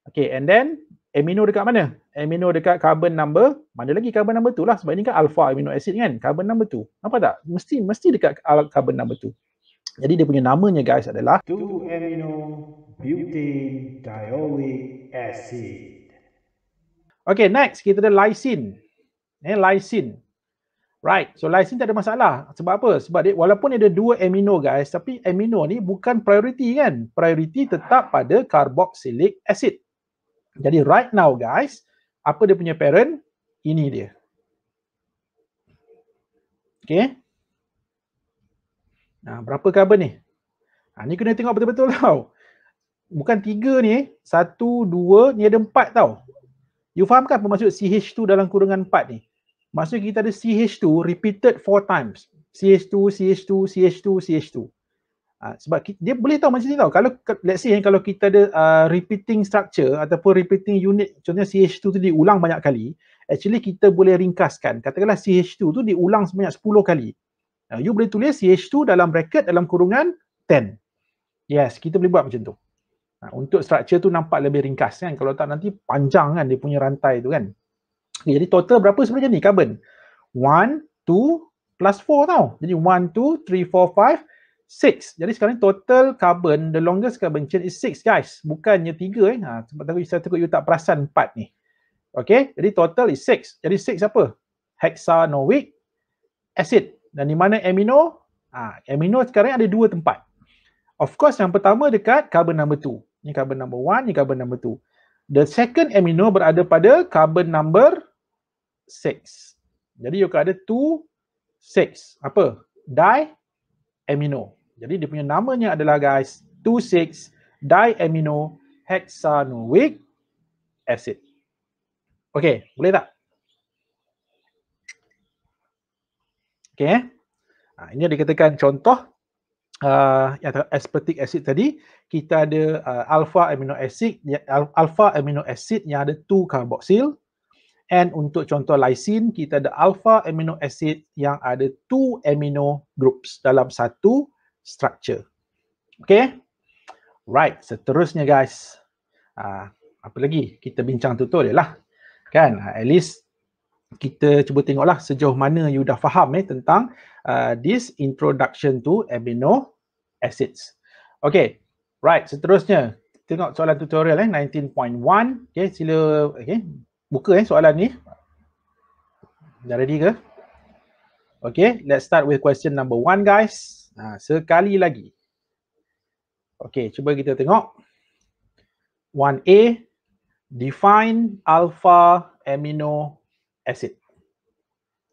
Okay, and then amino dekat mana? Amino dekat carbon number, mana lagi carbon number 2 lah, sebab ini kan alpha amino acid kan? Carbon number 2. Nampak tak? Mesti dekat carbon number 2. Jadi dia punya namanya guys adalah 2-amino-butane dioic acid. Okay, next kita ada lysine. Lysine. Right, so lysine tak ada masalah. Sebab apa? Sebab dia, walaupun ada dua amino guys, tapi amino ni bukan priority kan? Priority tetap pada carboxylic acid. Jadi right now guys, apa dia punya parent? Ini dia. Okay. Berapa carbon ni? Ni kena tengok betul-betul tau. Bukan 3 ni, 1, 2, ni ada 4 tau. You faham kan apa maksud CH2 dalam kurungan 4 ni? Maksudnya kita ada CH2 repeated 4 times. CH2, CH2, CH2, CH2. Sebab dia boleh tahu macam ni tau. Kalau let's say kalau kita ada repeating structure ataupun repeating unit, contohnya CH2 tu diulang banyak kali, actually kita boleh ringkaskan. Katakanlah CH2 tu diulang sebanyak 10 kali. You boleh tulis CH2 dalam bracket dalam kurungan 10. Yes, kita boleh buat macam tu. Untuk structure tu nampak lebih ringkas kan. Kalau tak nanti panjang kan dia punya rantai tu kan. Okay, jadi total berapa sebenarnya ni carbon? 1, 2 plus 4 tau. Jadi 1, 2, 3, 4, 5, 6. Jadi sekarang total carbon, the longest carbon chain is 6 guys. Bukannya 3 sebab saya takut you tak perasan 4 ni. Okay, jadi total is 6. Jadi 6 apa? Hexanoic acid. Dan di mana amino? Amino sekarang ada 2 tempat. Of course yang pertama dekat carbon number 2. Ni carbon number 1, ni carbon number 2. The second amino berada pada carbon number 6. Jadi you akan ada 2, 6. Apa? Diamino. Jadi dia punya namanya adalah guys 2,6 diamino hexanoic acid. Okay, boleh tak? Okay. Ini ada dikatakan contoh aspartic acid tadi, kita ada alpha amino acid yang ada 2 carboxyl, and untuk contoh lysine kita ada alpha amino acid yang ada 2 amino groups dalam satu structure. Okay, right, seterusnya guys, apa lagi kita bincang tutorial lah kan, at least kita cuba tengoklah sejauh mana you dah faham tentang this introduction to amino acids. Okay, right, seterusnya tengok soalan tutorial 19.1. Okay, sila buka soalan ni. Dah ready ke? Okay, let's start with question number 1 guys. Sekali lagi. Okay, cuba kita tengok 1A, define alpha amino acid.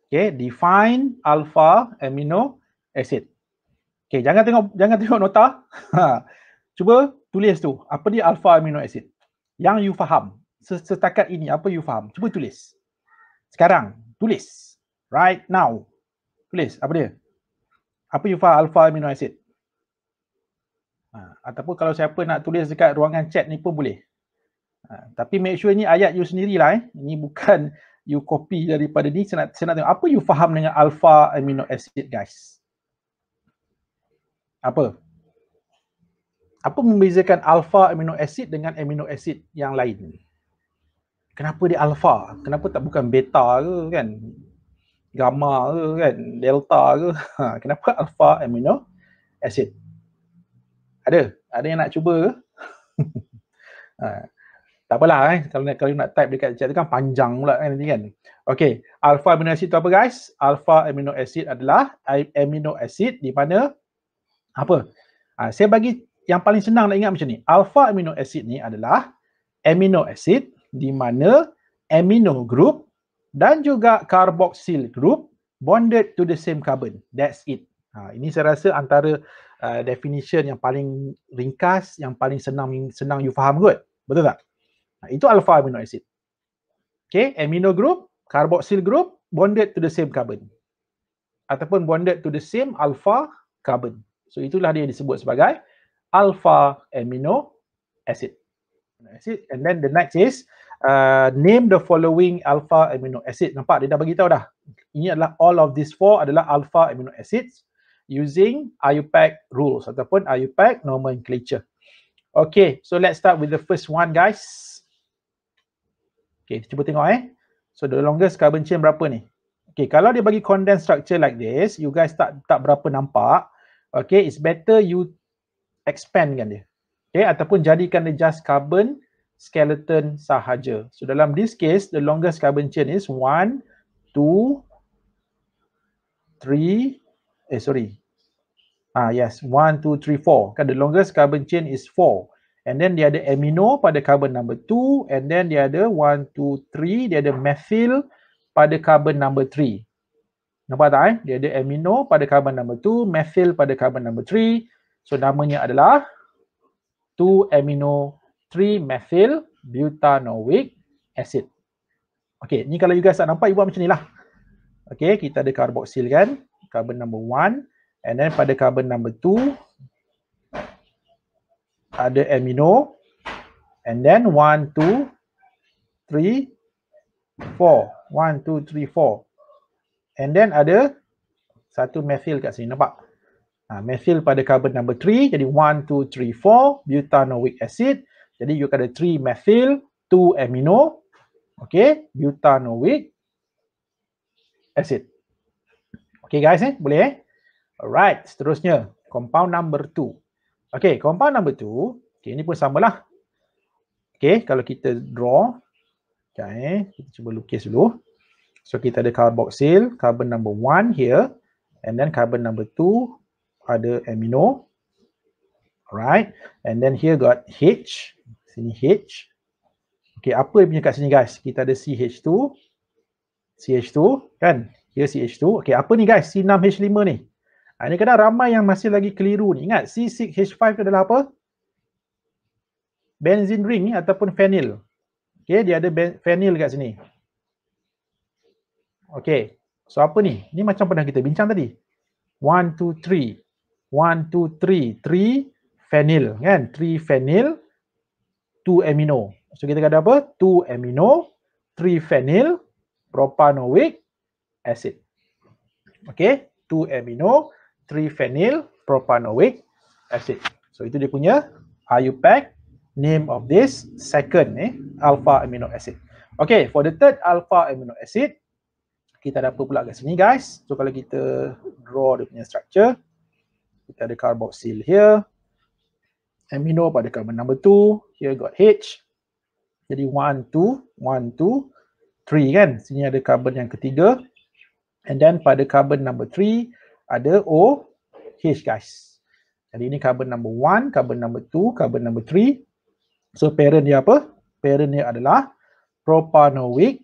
Okay, define alpha amino acid. Okay, jangan tengok nota. Cuba tulis tu, apa dia alpha amino acid? Yang you faham. Setakat ini apa you faham? Cuba tulis. Sekarang, tulis. Right now. Tulis, apa dia? Apa you faham alpha amino acid? Ataupun kalau siapa nak tulis dekat ruangan chat ni pun boleh. Tapi make sure ni ayat you sendirilah. Ini bukan you copy daripada ni. Saya nak tengok apa you faham dengan alpha amino acid guys. Apa? Apa membezakan alpha amino acid dengan amino acid yang lain? Kenapa dia alpha? Kenapa tak bukan beta ke kan? gamma ke kan, delta ke. Kenapa alpha amino acid? Ada yang nak cuba ke? Tak apalah kalau nak type dekat chat tu kan panjang pula kan nanti kan. Okey, alpha amino acid tu apa guys? Alpha amino acid adalah amino acid di mana apa? Saya bagi yang paling senang nak ingat macam ni. Alpha amino acid ni adalah amino acid di mana amino group dan juga carboxyl group bonded to the same carbon. That's it. Ini saya rasa antara definition yang paling ringkas, yang paling senang you faham kot. Betul tak? Itu alpha amino acid. Okay, amino group, carboxyl group bonded to the same carbon. Ataupun bonded to the same alpha carbon. So itulah dia disebut sebagai alpha amino acid. And then the next is name the following alpha amino acid. Nampak dia dah bagi tahu dah. Ini adalah all of these four adalah alpha amino acids using IUPAC rules ataupun IUPAC nomenclature. Okay, so let's start with the first one guys. Okay, cuba tengok So the longest carbon chain berapa ni? Okay, kalau dia bagi condensed structure like this, you guys tak berapa nampak. Okay, it's better you expandkan dia. Okay, ataupun jadikan dia just carbon skeleton sahaja. So dalam this case, the longest carbon chain is 1, 2, 3, yes, 1, 2, 3, 4. Kan the longest carbon chain is 4. And then dia ada amino pada carbon number 2. And then dia ada 1, 2, 3. Dia ada methyl pada carbon number 3. Nampak tak Dia ada amino pada carbon number 2. Methyl pada carbon number 3. So namanya adalah 2-amino 3-methyl butanoic acid. Okay, ni kalau you guys tak nampak, you buat macam ni lah. Okay, kita ada carboxyl kan. Carbon number 1. And then pada carbon number 2. Ada amino, and then 1, 2, 3, 4. 1, 2, 3, 4. And then ada satu methyl kat sini, nampak? Methyl pada carbon number 3, jadi 1, 2, 3, 4, butanoic acid. Jadi you ada 3 methyl, 2 amino, okay, butanoic acid. Okay guys, boleh Alright, seterusnya, compound number 2. Okay, compound number 2, okay, ini pun samalah. Okay, kalau kita draw, okay, kita cuba lukis dulu. So, kita ada carboxyl, carbon number 1 here, and then carbon number 2, ada amino. Alright, and then here got H, sini H. Okay, apa yang punya kat sini guys? Kita ada CH2, kan? Here CH2. Okay, apa ni guys? C6H5 ni. Ini kadang ramai yang masih lagi keliru ni. Ingat, C6H5 itu adalah apa? Benzene ring ataupun phenyl. Okay, dia ada phenyl kat sini. Okay, so apa ni? Ni macam pernah kita bincang tadi. 1, 2, 3. 1, 2, 3. 3 phenyl, kan? 3 phenyl, 2 amino. So kita kata apa? 2 amino, 3 phenyl, propanoic acid. Okay, 2 amino, 3 phenyl propanoic acid. So itu dia punya IUPAC name of this second alpha amino acid. Okay, for the third alpha amino acid, kita ada apa pula kat sini guys? So kalau kita draw dia punya structure, kita ada carboxyl here, amino pada carbon number 2, here got H. Jadi 1, 2, 1, 2, 3 kan? Sini ada carbon yang ketiga. And then pada carbon number 3, ada OH guys. Jadi ini carbon number 1, carbon number 2, carbon number 3. So parent dia apa? Parent dia adalah propanoic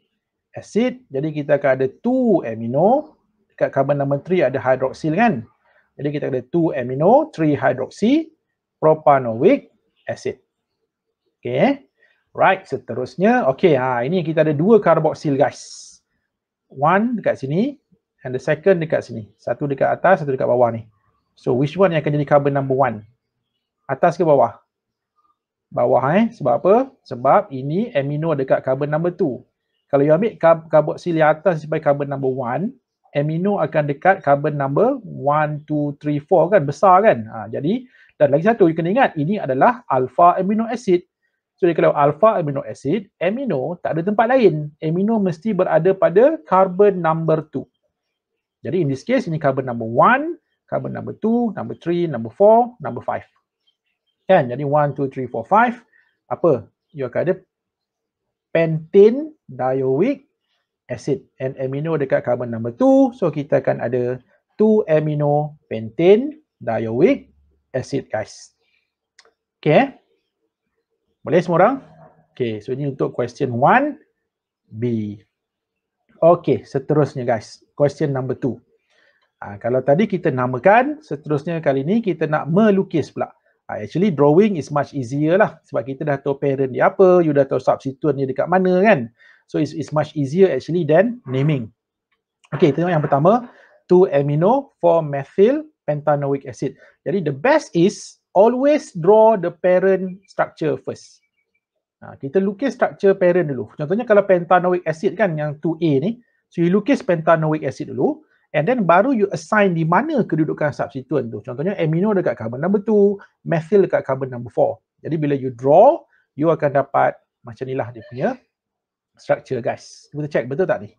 acid. Jadi kita akan ada 2 amino. Dekat carbon number 3 ada hydroxyl kan? Jadi kita ada 2 amino, 3 hydroxy, propanoic acid. Okay. Right, seterusnya. Okay, ini kita ada 2 carboxyl guys. 1 dekat sini. And the second dekat sini. Satu dekat atas, satu dekat bawah ni. So which one yang akan jadi carbon number 1? Atas ke bawah? Bawah Sebab apa? Sebab ini amino dekat carbon number 2. Kalau you ambil carboxyl yang atas sebagai carbon number 1, amino akan dekat carbon number 1, 2, 3, 4 kan? Besar kan? Jadi, dan lagi satu, you kena ingat, ini adalah alpha amino acid. So kalau alpha amino acid, amino tak ada tempat lain. Amino mesti berada pada carbon number 2. Jadi in this case, ini carbon number 1, carbon number 2, number 3, number 4, number 5. Kan? Jadi 1, 2, 3, 4, 5. Apa? You akan ada pentane dioic acid and amino dekat carbon number 2. So kita akan ada 2-amino pentane dioic acid, guys. Okay. Boleh semua orang? Okay, so ini untuk question 1B. Okay, seterusnya guys. Question number 2. Kalau tadi kita namakan, seterusnya kali ni kita nak melukis pula. Actually drawing is much easier lah. Sebab kita dah tahu parent dia apa, you dah tahu substituent dia dekat mana kan. So it's much easier actually than naming. Okay, tengok yang pertama. 2-amino 4-methyl pentanoic acid. Jadi the best is always draw the parent structure first. Kita lukis structure parent dulu. Contohnya kalau pentanoic acid kan yang 2A ni. So you lukis pentanoic acid dulu. And then baru you assign di mana kedudukan substituent tu. Contohnya amino dekat carbon number 2. Methyl dekat carbon number 4. Jadi bila you draw, you akan dapat macam ni lah dia punya structure, guys. Kita check betul tak ni?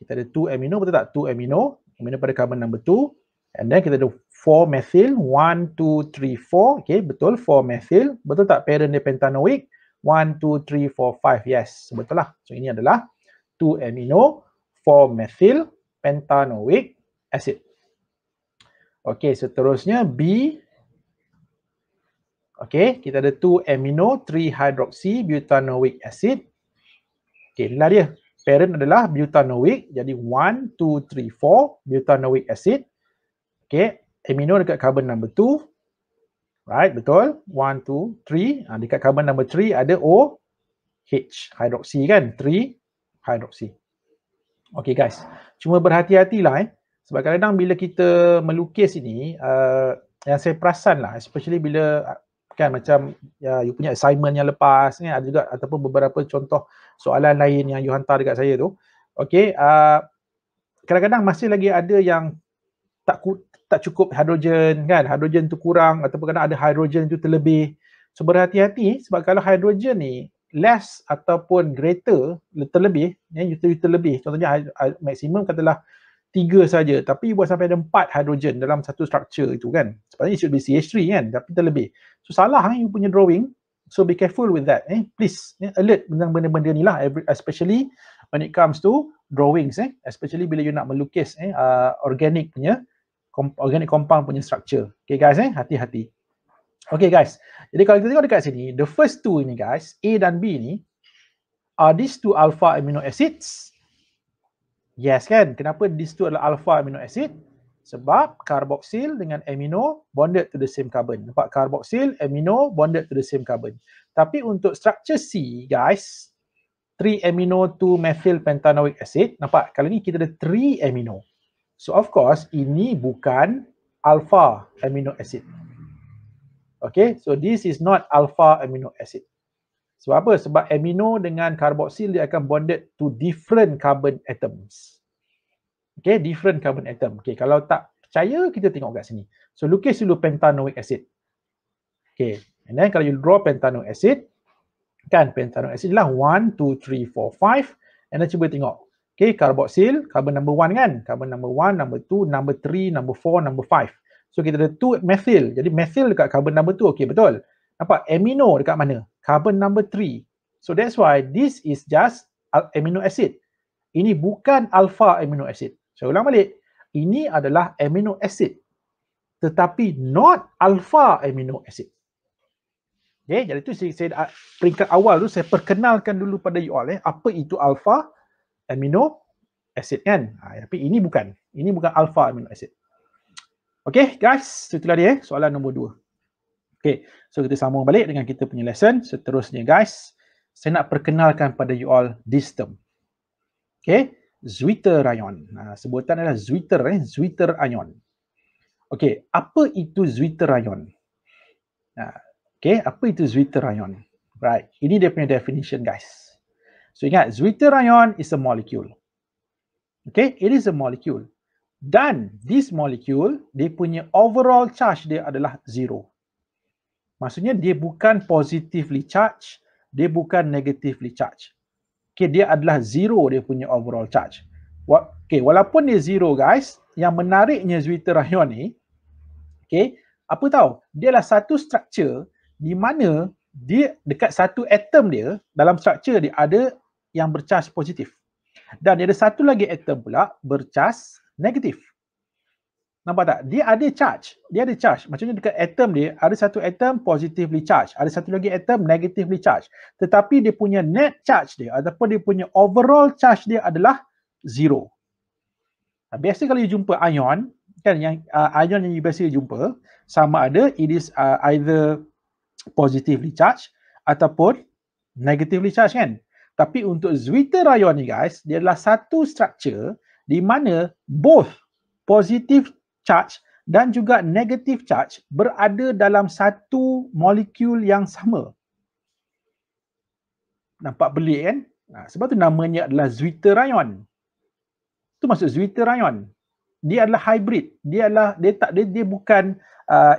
Kita ada 2-amino, betul tak? 2-amino. Amino pada carbon number 2. And then kita ada 4-methyl. 1, 2, 3, 4. Okay, betul. 4-methyl. Betul tak parent dia pentanoic? 1, 2, 3, 4, 5. Yes, betul lah. So ini adalah 2-amino 4-methyl pentanoic acid. Okay, seterusnya B. Okay, kita ada 2-amino 3-hydroxy butanoic acid. Okay, inilah dia. Parent adalah butanoic. Jadi 1, 2, 3, 4 butanoic acid. Okay, amino dekat carbon number 2. Right, betul. 1, 2, 3. Dekat carbon number 3 ada OH, hydroxy kan? 3 hydroxy. Okay guys, cuma berhati-hatilah sebab kadang-kadang bila kita melukis ini, yang saya perasan lah, especially bila kan macam you punya assignment yang lepas ni, ada juga ataupun beberapa contoh soalan lain yang you hantar dekat saya tu. Okay, kadang-kadang masih lagi ada yang tak cukup hidrogen kan, hidrogen tu kurang ataupun kadang ada hidrogen tu terlebih. So berhati-hati sebab kalau hidrogen ni less ataupun greater, terlebih, you terlebih, contohnya maksimum katalah 3 saja, tapi you buat sampai ada 4 hidrogen dalam satu structure itu kan, sepatutnya it should be CH3 kan, tapi terlebih. So salah you punya drawing, so be careful with that, please, alert tentang benda-benda ni lah, especially when it comes to drawings, especially bila you nak melukis organic punya, organic compound punya structure. Okay guys, hati-hati. Okay guys, jadi kalau kita tengok dekat sini, the first two ini guys, A dan B ni, are these two alpha amino acids? Yes kan, kenapa these two adalah alpha amino acid? Sebab carboxyl dengan amino bonded to the same carbon. Nampak, carboxyl, amino bonded to the same carbon. Tapi untuk structure C guys, 3-amino 2-methyl pentanoic acid, nampak, kali ni kita ada 3-amino. So of course, ini bukan alpha amino acid. Okay, so this is not alpha amino acid. Sebab apa? Sebab amino dengan carboxyl dia akan bonded to different carbon atoms. Okay, different carbon atom. Okay, kalau tak percaya, kita tengok kat sini. So lukis dulu pentanoic acid. Okay, and then kalau you draw pentanoic acid, kan pentanoic acid lah 1, 2, 3, 4, 5. And then cuba tengok. Okay, carboxyl, carbon number 1 kan? Carbon number 1, number 2, number 3, number 4, number 5. So kita ada 2 methyl. Jadi methyl dekat carbon number 2. Okay, betul. Nampak? Amino dekat mana? Carbon number 3. So that's why this is just amino acid. Ini bukan alpha amino acid. So ulang balik. Ini adalah amino acid. Tetapi not alpha amino acid. Okay, jadi tu saya peringkat awal tu saya perkenalkan dulu pada you all. Apa itu alpha amino acid kan? Tapi ini bukan. Ini bukan alpha amino acid. Okay guys, itulah dia soalan nombor 2. Okay, so kita sambung balik dengan kita punya lesson. Seterusnya guys, saya nak perkenalkan pada you all this term. Okay, zwitterion. Sebutan adalah zwitterion. Okay, apa itu zwitterion? Okay, apa itu zwitterion? Right, ini dia punya definition guys. So ingat, zwitterion is a molecule. Okay, it is a molecule. Dan this molecule, dia punya overall charge dia adalah 0. Maksudnya dia bukan positively charged, dia bukan negatively charged. Okay, dia adalah 0 dia punya overall charge. Walaupun dia zero guys, yang menariknya zwitterion ni, apa tahu? Dia adalah satu struktur di mana dia dekat satu atom dia, dalam struktur dia ada yang bercharge positif. Dan dia ada satu lagi atom pula bercharge negatif. Nampak tak? Dia ada charge. Maksudnya dekat atom dia, ada satu atom positively charged. Ada satu lagi atom negatively charged. Tetapi dia punya net charge dia, ataupun dia punya overall charge dia adalah zero. Biasa kalau you jumpa ion, kan yang ion yang you biasa jumpa, sama ada it is either positively charged ataupun negatively charged kan. Tapi untuk zwitterion ni guys, dia adalah satu struktur di mana both positive charge dan juga negative charge berada dalam satu molekul yang sama. Nampak pelik kan? Sebab tu namanya adalah zwitterion. Itu maksud zwitterion. Dia adalah hybrid. Dia bukan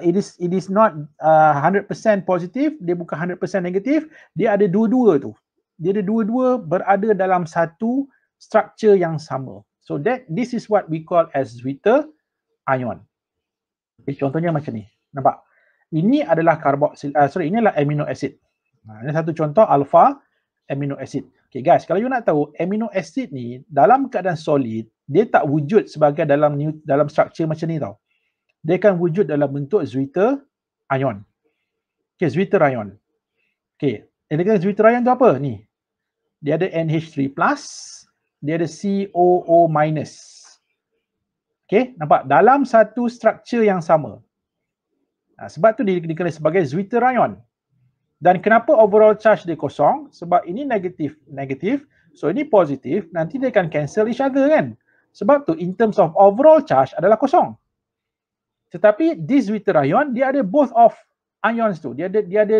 it is not 100% positif, dia bukan 100% negatif, dia ada dua-dua tu. Dia ada dua-dua berada dalam satu struktur yang sama. So this is what we call as zwitterion. Contohnya macam ni. Nampak? Ini adalah ini adalah amino acid. Ini satu contoh alpha amino acid. Okay guys, kalau you nak tahu amino acid ni dalam keadaan solid, dia tak wujud sebagai dalam struktur macam ni tau. Dia akan wujud dalam bentuk zwitterion. Okay, zwitterion. Okay, zwitterion tu apa? Ni. Dia ada NH3+, dia ada COO-. Okay, nampak? Dalam satu struktur yang sama. Sebab tu dia dikenali sebagai zwitterion. Dan kenapa overall charge dia kosong? Sebab ini negatif, so ini positif, nanti dia akan cancel each other kan? Sebab tu in terms of overall charge adalah kosong. Tetapi di zwitterion dia ada both of ions tu. Dia ada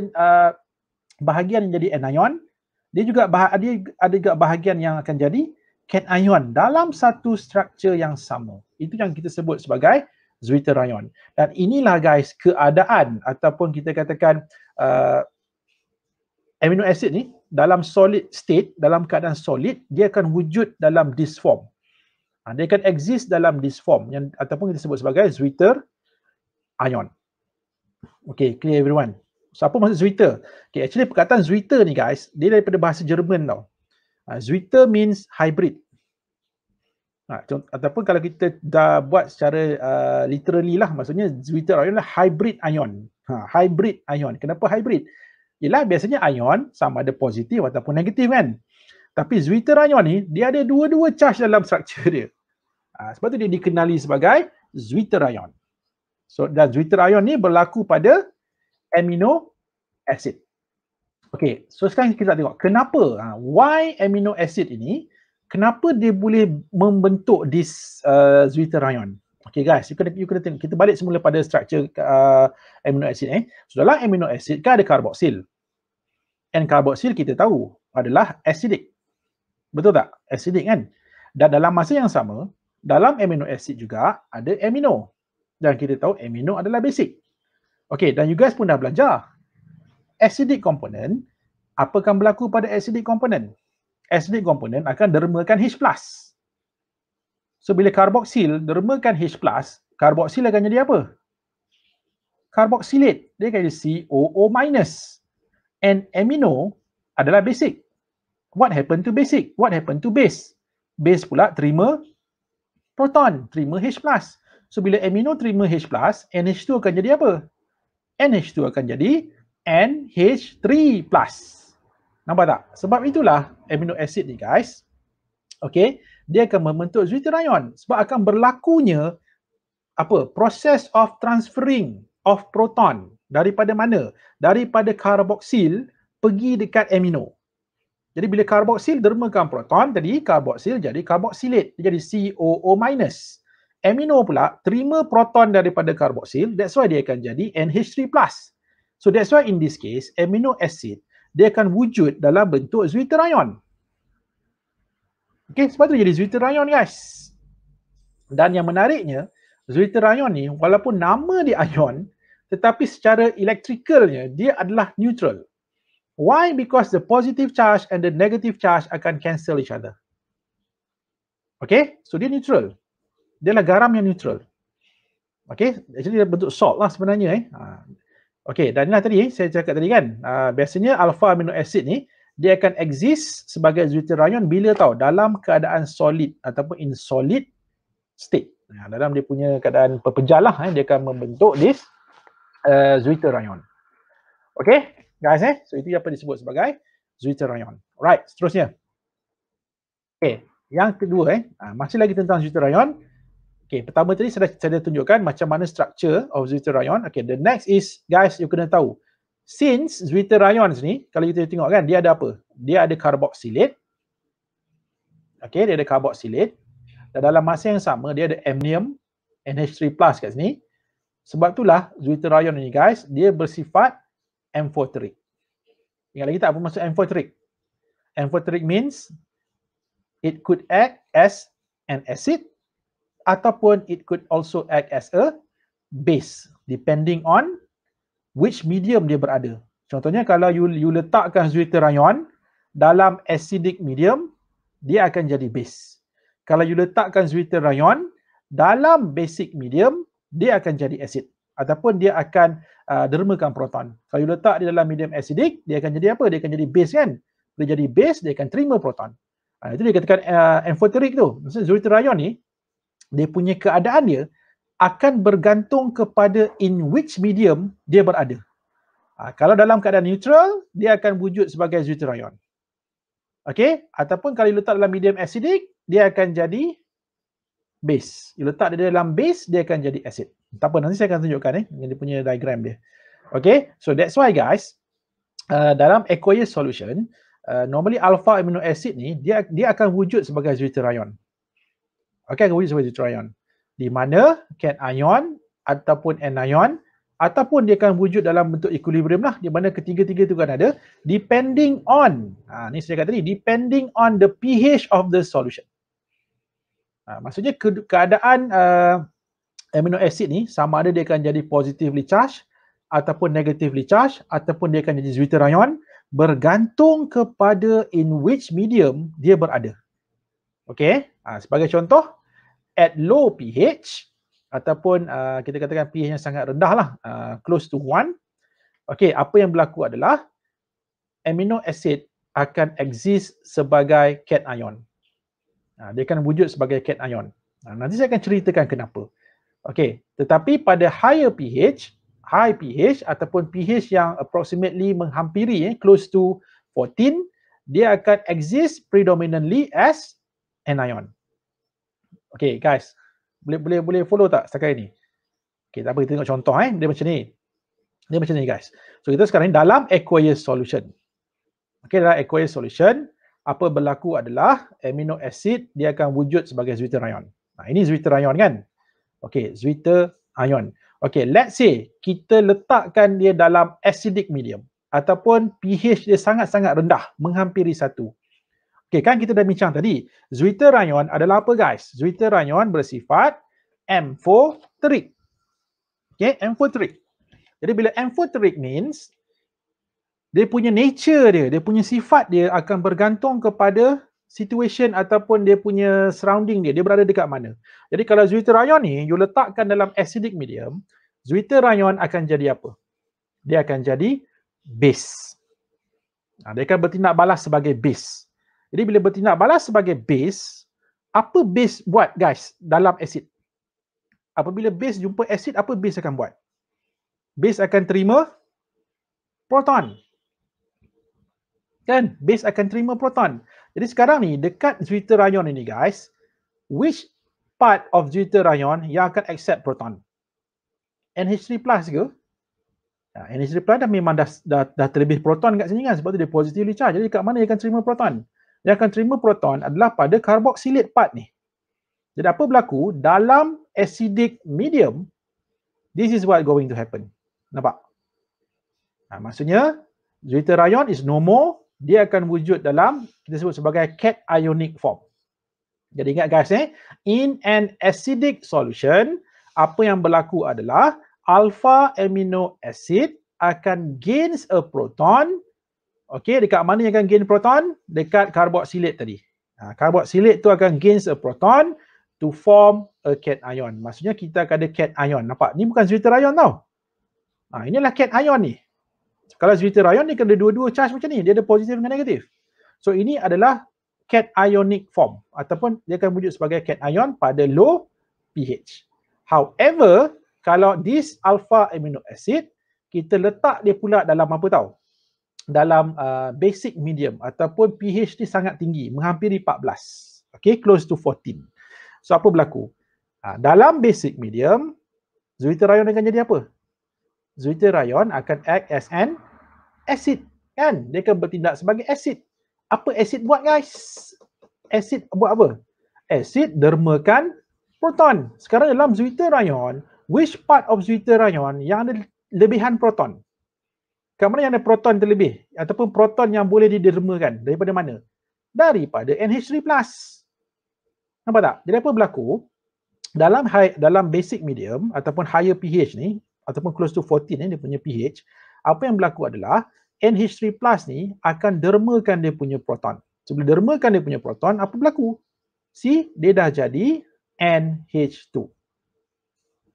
bahagian yang jadi anion, dia juga ada juga bahagian yang akan jadi cation dalam satu struktur yang sama. Itu yang kita sebut sebagai zwitterion. Dan inilah guys keadaan ataupun kita katakan amino acid ni dalam solid state, dalam keadaan solid, dia akan wujud dalam this form. Dia akan exist dalam this form yang ataupun kita sebut sebagai zwitterion. Okay, clear everyone? So apa maksud zwitter? Okay, actually perkataan zwitter ni guys, dia daripada bahasa Jerman tau. Zwitter means hybrid. Ataupun kalau kita dah buat secara literally lah, maksudnya zwitterion adalah hybrid ion. Hybrid ion. Kenapa hybrid? Ialah biasanya ion sama ada positif ataupun negatif kan. Tapi zwitterion ni dia ada dua-dua charge dalam struktur dia. Sebab tu dia dikenali sebagai zwitterion. So dan zwitterion ni berlaku pada amino acid. Okay, so sekarang kita tengok kenapa why amino acid ini, kenapa dia boleh membentuk this zwitterion. Okay guys, you kena tengok. Kita balik semula pada struktur amino acid. So dalam amino acid kan ada karboksil. And karboksil kita tahu adalah acidic. Betul tak? Acidic kan? Dan dalam masa yang sama, dalam amino acid juga ada amino. Dan kita tahu amino adalah basic. Okay, dan you guys pun dah belajar. Acidic component, apa akan berlaku pada acidic component? Acidic component akan dermakan H+. So bila karboksil dermakan H+, karboksil akan jadi apa? Karboksilate. Dia akan jadi COO-. And amino adalah basic. What happened to basic? What happened to base? Base pula terima proton, terima H+. So bila amino terima H+, NH2 akan jadi apa? NH2 akan jadi NH3+. Nampak tak? Sebab itulah amino acid ni guys, okay, dia akan membentuk zwitterion. Sebab akan berlakunya apa? Process of transferring of proton. Daripada mana? Daripada karboksil pergi dekat amino. Jadi bila karboksil dermakan proton, tadi karboksil jadi karboksilate. Dia jadi COO-. Amino pula terima proton daripada karboksil, that's why dia akan jadi NH3+. So that's why in this case, amino acid, dia akan wujud dalam bentuk zwitterion. Okay, sebab tu jadi zwitterion guys. Dan yang menariknya, zwitterion ni walaupun nama dia ion, tetapi secara elektrikalnya dia adalah neutral. Why? Because the positive charge and the negative charge akan cancel each other. Okay, so dia neutral. Dia adalah garam yang neutral. Okay, actually dia bentuk salt lah sebenarnya. Okay, dan inilah tadi saya cakap tadi kan, biasanya alpha amino acid ni dia akan exist sebagai deuterion bila tahu dalam keadaan solid ataupun in solid state. Dalam dia punya keadaan perpejal lah, dia akan membentuk this deuterion. Okay, guys, so itu apa disebut sebagai deuterion. Right, seterusnya. Okay, yang kedua masih lagi tentang deuterion. Okay, pertama tadi saya dah tunjukkan macam mana structure of deuterion. Okay, the next is, guys, you kena tahu. Since deuterions ni, kalau kita tengok kan, dia ada apa? Dia ada carboxylate. Okay, dia ada carboxylate. Dan dalam masa yang sama, dia ada amnium, NH3+ kat sini. Sebab itulah deuterion ni, guys, dia bersifat amphoteric. Ingat lagi tak apa maksud amphoteric? Amphoteric means it could act as an acid ataupun it could also act as a base depending on which medium dia berada. Contohnya kalau you letakkan deuterion dalam acidic medium, dia akan jadi base. Kalau you letakkan deuterion dalam basic medium, dia akan jadi acid ataupun dia akan dermakan proton. Kalau you letak di dalam medium acidic, dia akan jadi apa? Dia akan jadi base kan? Dia jadi base, dia akan terima proton. Itu dia katakan amphoteric tu. Maksudnya deuterion ni dia punya keadaan dia akan bergantung kepada in which medium dia berada. Kalau dalam keadaan neutral, dia akan wujud sebagai deuterion. Okey, ataupun kalau letak dalam medium acidic, dia akan jadi base. You letak dia dalam base, dia akan jadi acid. Tak apa, nanti saya akan tunjukkan dia punya diagram dia. Okey, so that's why guys, dalam aqueous solution, normally alpha amino acid ni dia akan wujud sebagai deuterion. Okay, akan wujud sebagai deuterion. Di mana cation ataupun anion ataupun dia akan wujud dalam bentuk equilibrium lah, di mana ketiga-tiga tu kan ada depending on, ni saya kata tadi, depending on the pH of the solution. Maksudnya keadaan amino acid ni sama ada dia akan jadi positively charged ataupun negatively charged ataupun dia akan jadi deuterion bergantung kepada in which medium dia berada. Okay, sebagai contoh, at low pH ataupun kita katakan pH yang sangat rendah lah, close to 1. Okay, apa yang berlaku adalah amino acid akan exist sebagai cation. Dia akan wujud sebagai cation. Nanti saya akan ceritakan kenapa. Okay, tetapi pada high pH ataupun pH yang approximately menghampiri close to 14, dia akan exist predominantly as anion. Okay guys, boleh follow tak setakat ini? Okay, tak apa, kita tengok contoh dia macam ni. Dia macam ni guys. So kita sekarang ni dalam aqueous solution. Okay, dalam aqueous solution, apa berlaku adalah amino acid dia akan wujud sebagai deuterion. Ini deuterion kan? Okay, deuterion. Okay, let's say kita letakkan dia dalam acidic medium ataupun pH dia sangat-sangat rendah, menghampiri 1. Okay, kan kita dah bincang tadi, deuterion adalah apa guys? Deuterion bersifat amphoteric. Okay, amphoteric. Jadi bila amphoteric means, dia punya nature dia punya sifat dia akan bergantung kepada situation ataupun dia punya surrounding dia berada dekat mana. Jadi kalau deuterion ni, you letakkan dalam acidic medium, deuterion akan jadi apa? Dia akan jadi base. Dia akan bertindak balas sebagai base. Jadi bila bertindak balas sebagai base, apa base buat guys dalam acid? Apabila base jumpa acid, apa base akan buat? Base akan terima proton. Kan? Base akan terima proton. Jadi sekarang ni dekat deuterion ini guys, which part of deuterion yang akan accept proton? NH3+ ke? NH3+ dah memang dah terlebih proton kat sini kan, sebab tu dia positively charge. Jadi kat mana dia akan terima proton? Yang akan terima proton adalah pada carboxylate part ni. Jadi apa berlaku dalam acidic medium, this is what going to happen. Nampak? Maksudnya deuterion is no more, dia akan wujud dalam kita sebut sebagai cationic form. Jadi ingat guys in an acidic solution, apa yang berlaku adalah alpha amino acid akan gains a proton. Okay, dekat mana yang akan gain proton? Dekat carboxylate tadi. Carboxylate tu akan gains a proton to form a cation. Maksudnya kita akan ada cation. Nampak? Ni bukan zwitterion tau. Inilah cation ni. Kalau zwitterion ni kena dua-dua charge macam ni. Dia ada positif dengan negatif. So ini adalah cationic form. Ataupun dia akan wujud sebagai cation pada low pH. However, kalau this alpha amino acid, kita letak dia pula dalam apa tau? Dalam basic medium ataupun pH ni sangat tinggi, menghampiri 14. Okay, close to 14. So apa berlaku? Dalam basic medium, zwitterion akan jadi apa? Zwitterion akan act as an acid, kan? Dia akan bertindak sebagai acid. Apa acid buat, guys? Acid buat apa? Acid dermakan proton. Sekarang dalam zwitterion, which part of zwitterion yang ada lebihan proton? Kat mana yang ada proton terlebih? Ataupun proton yang boleh didermakan? Daripada mana? Daripada NH3+. Nampak tak? Jadi apa berlaku? Dalam basic medium ataupun higher pH ni, ataupun close to 14 ni, dia punya pH, apa yang berlaku adalah NH3+ ni akan dermakan dia punya proton. Sebelum dermakan dia punya proton, apa berlaku? Dia dah jadi NH2.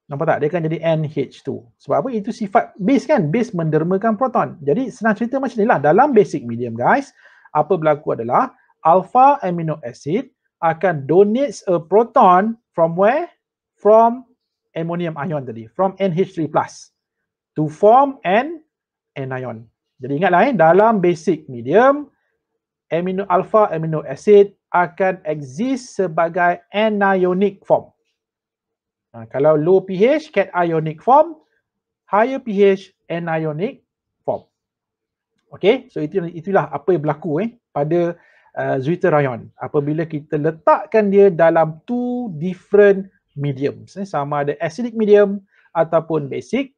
Nampak tak? Dia akan jadi NH2. Sebab apa? Itu sifat base kan? Base mendermakan proton. Jadi senang cerita macam ni lah. Dalam basic medium, guys, apa berlaku adalah alpha amino acid akan donate a proton from where? From ammonium ion tadi. From NH3+. To form an anion. Jadi ingatlah dalam basic medium, alpha amino acid akan exist sebagai anionic form. Kalau low pH, cationic form, higher pH, anionic form. Okay, so itulah apa yang berlaku pada zwitterion apabila kita letakkan dia dalam two different mediums, sama ada acidic medium ataupun basic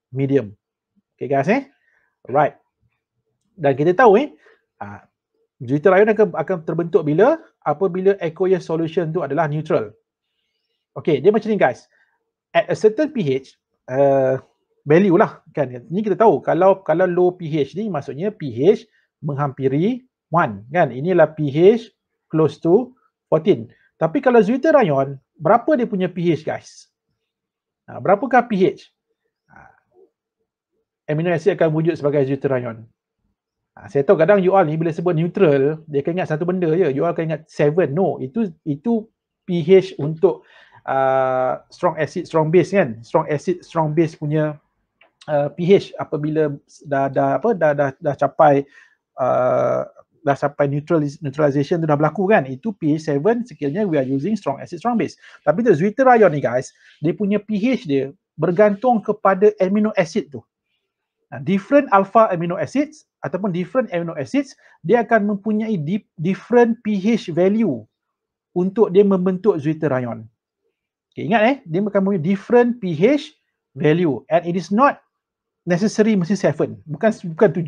medium. Okay guys, right. Dan kita tahu zwitterion akan terbentuk bila? Apabila aqueous solution tu adalah neutral. Okay, dia macam ni guys. At a certain pH, value lah kan. Ini kita tahu kalau low pH ni maksudnya pH menghampiri 1 kan. Inilah pH close to 14. Tapi kalau zwitterion, berapa dia punya pH guys? Berapakah pH? Amino acid akan wujud sebagai zwitterion. Saya tahu kadang you all ni bila sebut neutral, dia akan ingat satu benda je. You all akan ingat 7. No, itu pH untuk strong acid, strong base kan. Strong acid, strong base punya pH apabila dah capai neutralization tu dah berlaku kan. Itu pH 7 sekiranya we are using strong acid, strong base. Tapi tu zwitterion ni guys, dia punya pH dia bergantung kepada amino acid tu. Different alpha amino acids ataupun different amino acids, dia akan mempunyai different pH value untuk dia membentuk zwitterion. Okay, ingat dia akan mempunyai different pH value and it is not necessary mesti 7, bukan 7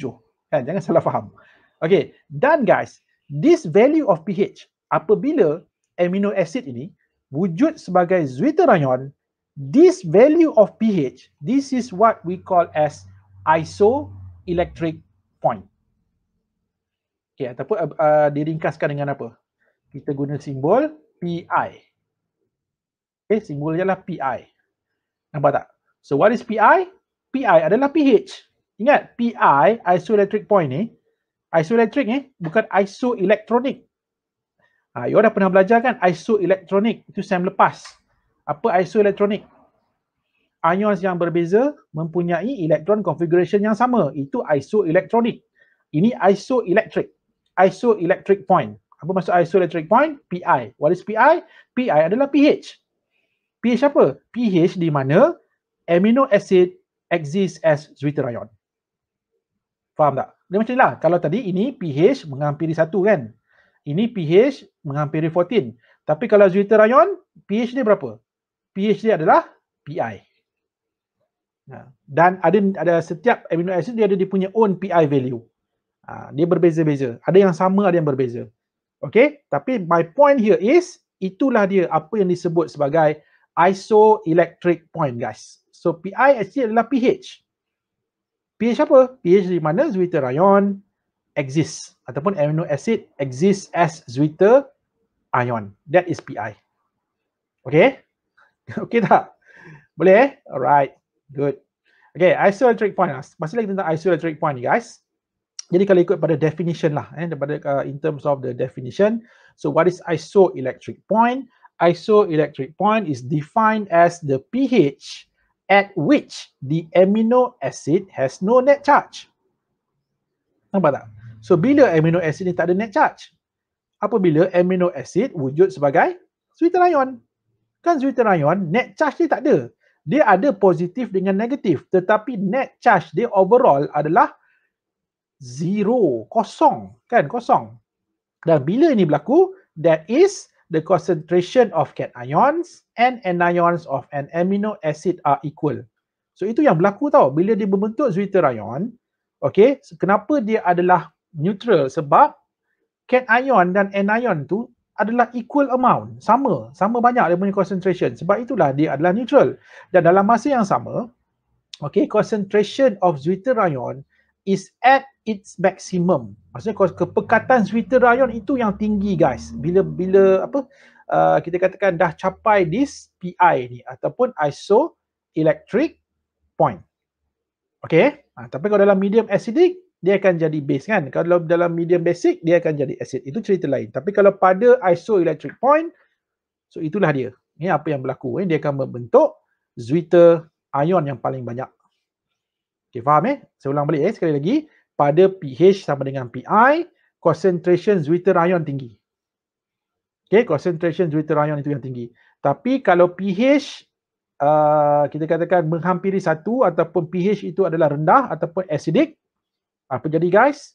kan, jangan salah faham. Okay, dan guys, this value of pH apabila amino acid ini wujud sebagai zwitterion, this value of pH, this is what we call as isoelectric point. Okay, ataupun diringkaskan dengan apa? Kita guna simbol Pi. Okay, simbolnya adalah Pi. Nampak tak? So what is Pi? Pi adalah pH. Ingat, Pi, isoelectric point ni, isoelectric bukan isoelektronik. You dah pernah belajar kan isoelektronik, itu sem lepas. Apa isoelektronik? Ions yang berbeza mempunyai elektron configuration yang sama. Itu isoelektronik. Ini isoelectric point. Apa maksud isoelectric point? Pi. What is Pi? Pi adalah pH. pH apa? pH di mana amino acid exists as zwitterion. Faham tak? Dia macam inilah. Kalau tadi ini pH menghampiri 1 kan. Ini pH menghampiri 14. Tapi kalau zwitterion, pH dia berapa? pH dia adalah Pi. Dan ada setiap amino acid dia ada dia punya own Pi value. Dia berbeza-beza. Ada yang sama, ada yang berbeza. Okay? Tapi my point here is, itulah dia apa yang disebut sebagai isoelectric point guys. So Pi actually adalah pH. pH apa? pH di mana zwitterion exists ataupun amino acid exists as zwitterion. ion. That is Pi. Okay? Okay tak? Boleh? Alright. Good. Okay, isoelectric point. Masih lagi tentang isoelectric point ni guys. Jadi kalau ikut pada definition lah, daripada in terms of the definition. So what is isoelectric point? Isoelectric point is defined as the pH at which the amino acid has no net charge. Nampak tak? So bila amino acid ni tak ada net charge? Apabila amino acid wujud sebagai zwitterion. Kan zwitterion net charge dia tak ada. Dia ada positif dengan negatif, tetapi net charge dia overall adalah zero, kosong, kan? Kosong. Dan bila ini berlaku, that is the concentration of cations and anions of an amino acid are equal. So itu yang berlaku tau bila dia membentuk zwitterion. Okay, kenapa dia adalah neutral? Sebab cation dan anion tu adalah equal amount, sama banyak dia punya concentration. Sebab itulah dia adalah neutral. Dan dalam masa yang sama, okay, concentration of zwitterion is at its maximum. Maksudnya kepekatan zwitterion itu yang tinggi guys. Bila kita katakan dah capai this Pi ni ataupun isoelectric point. Okay, tapi kalau dalam medium acidic dia akan jadi base kan. Kalau dalam medium basic dia akan jadi acid. Itu cerita lain. Tapi kalau pada isoelectric point, so itulah dia. Ini apa yang berlaku. Dia akan membentuk zwitterion yang paling banyak. Okay, faham Saya ulang balik sekali lagi. Pada pH sama dengan Pi, concentration zwitterion tinggi. Okay, concentration zwitterion itu yang tinggi. Tapi kalau pH kita katakan menghampiri 1 ataupun pH itu adalah rendah ataupun acidic, apa jadi guys?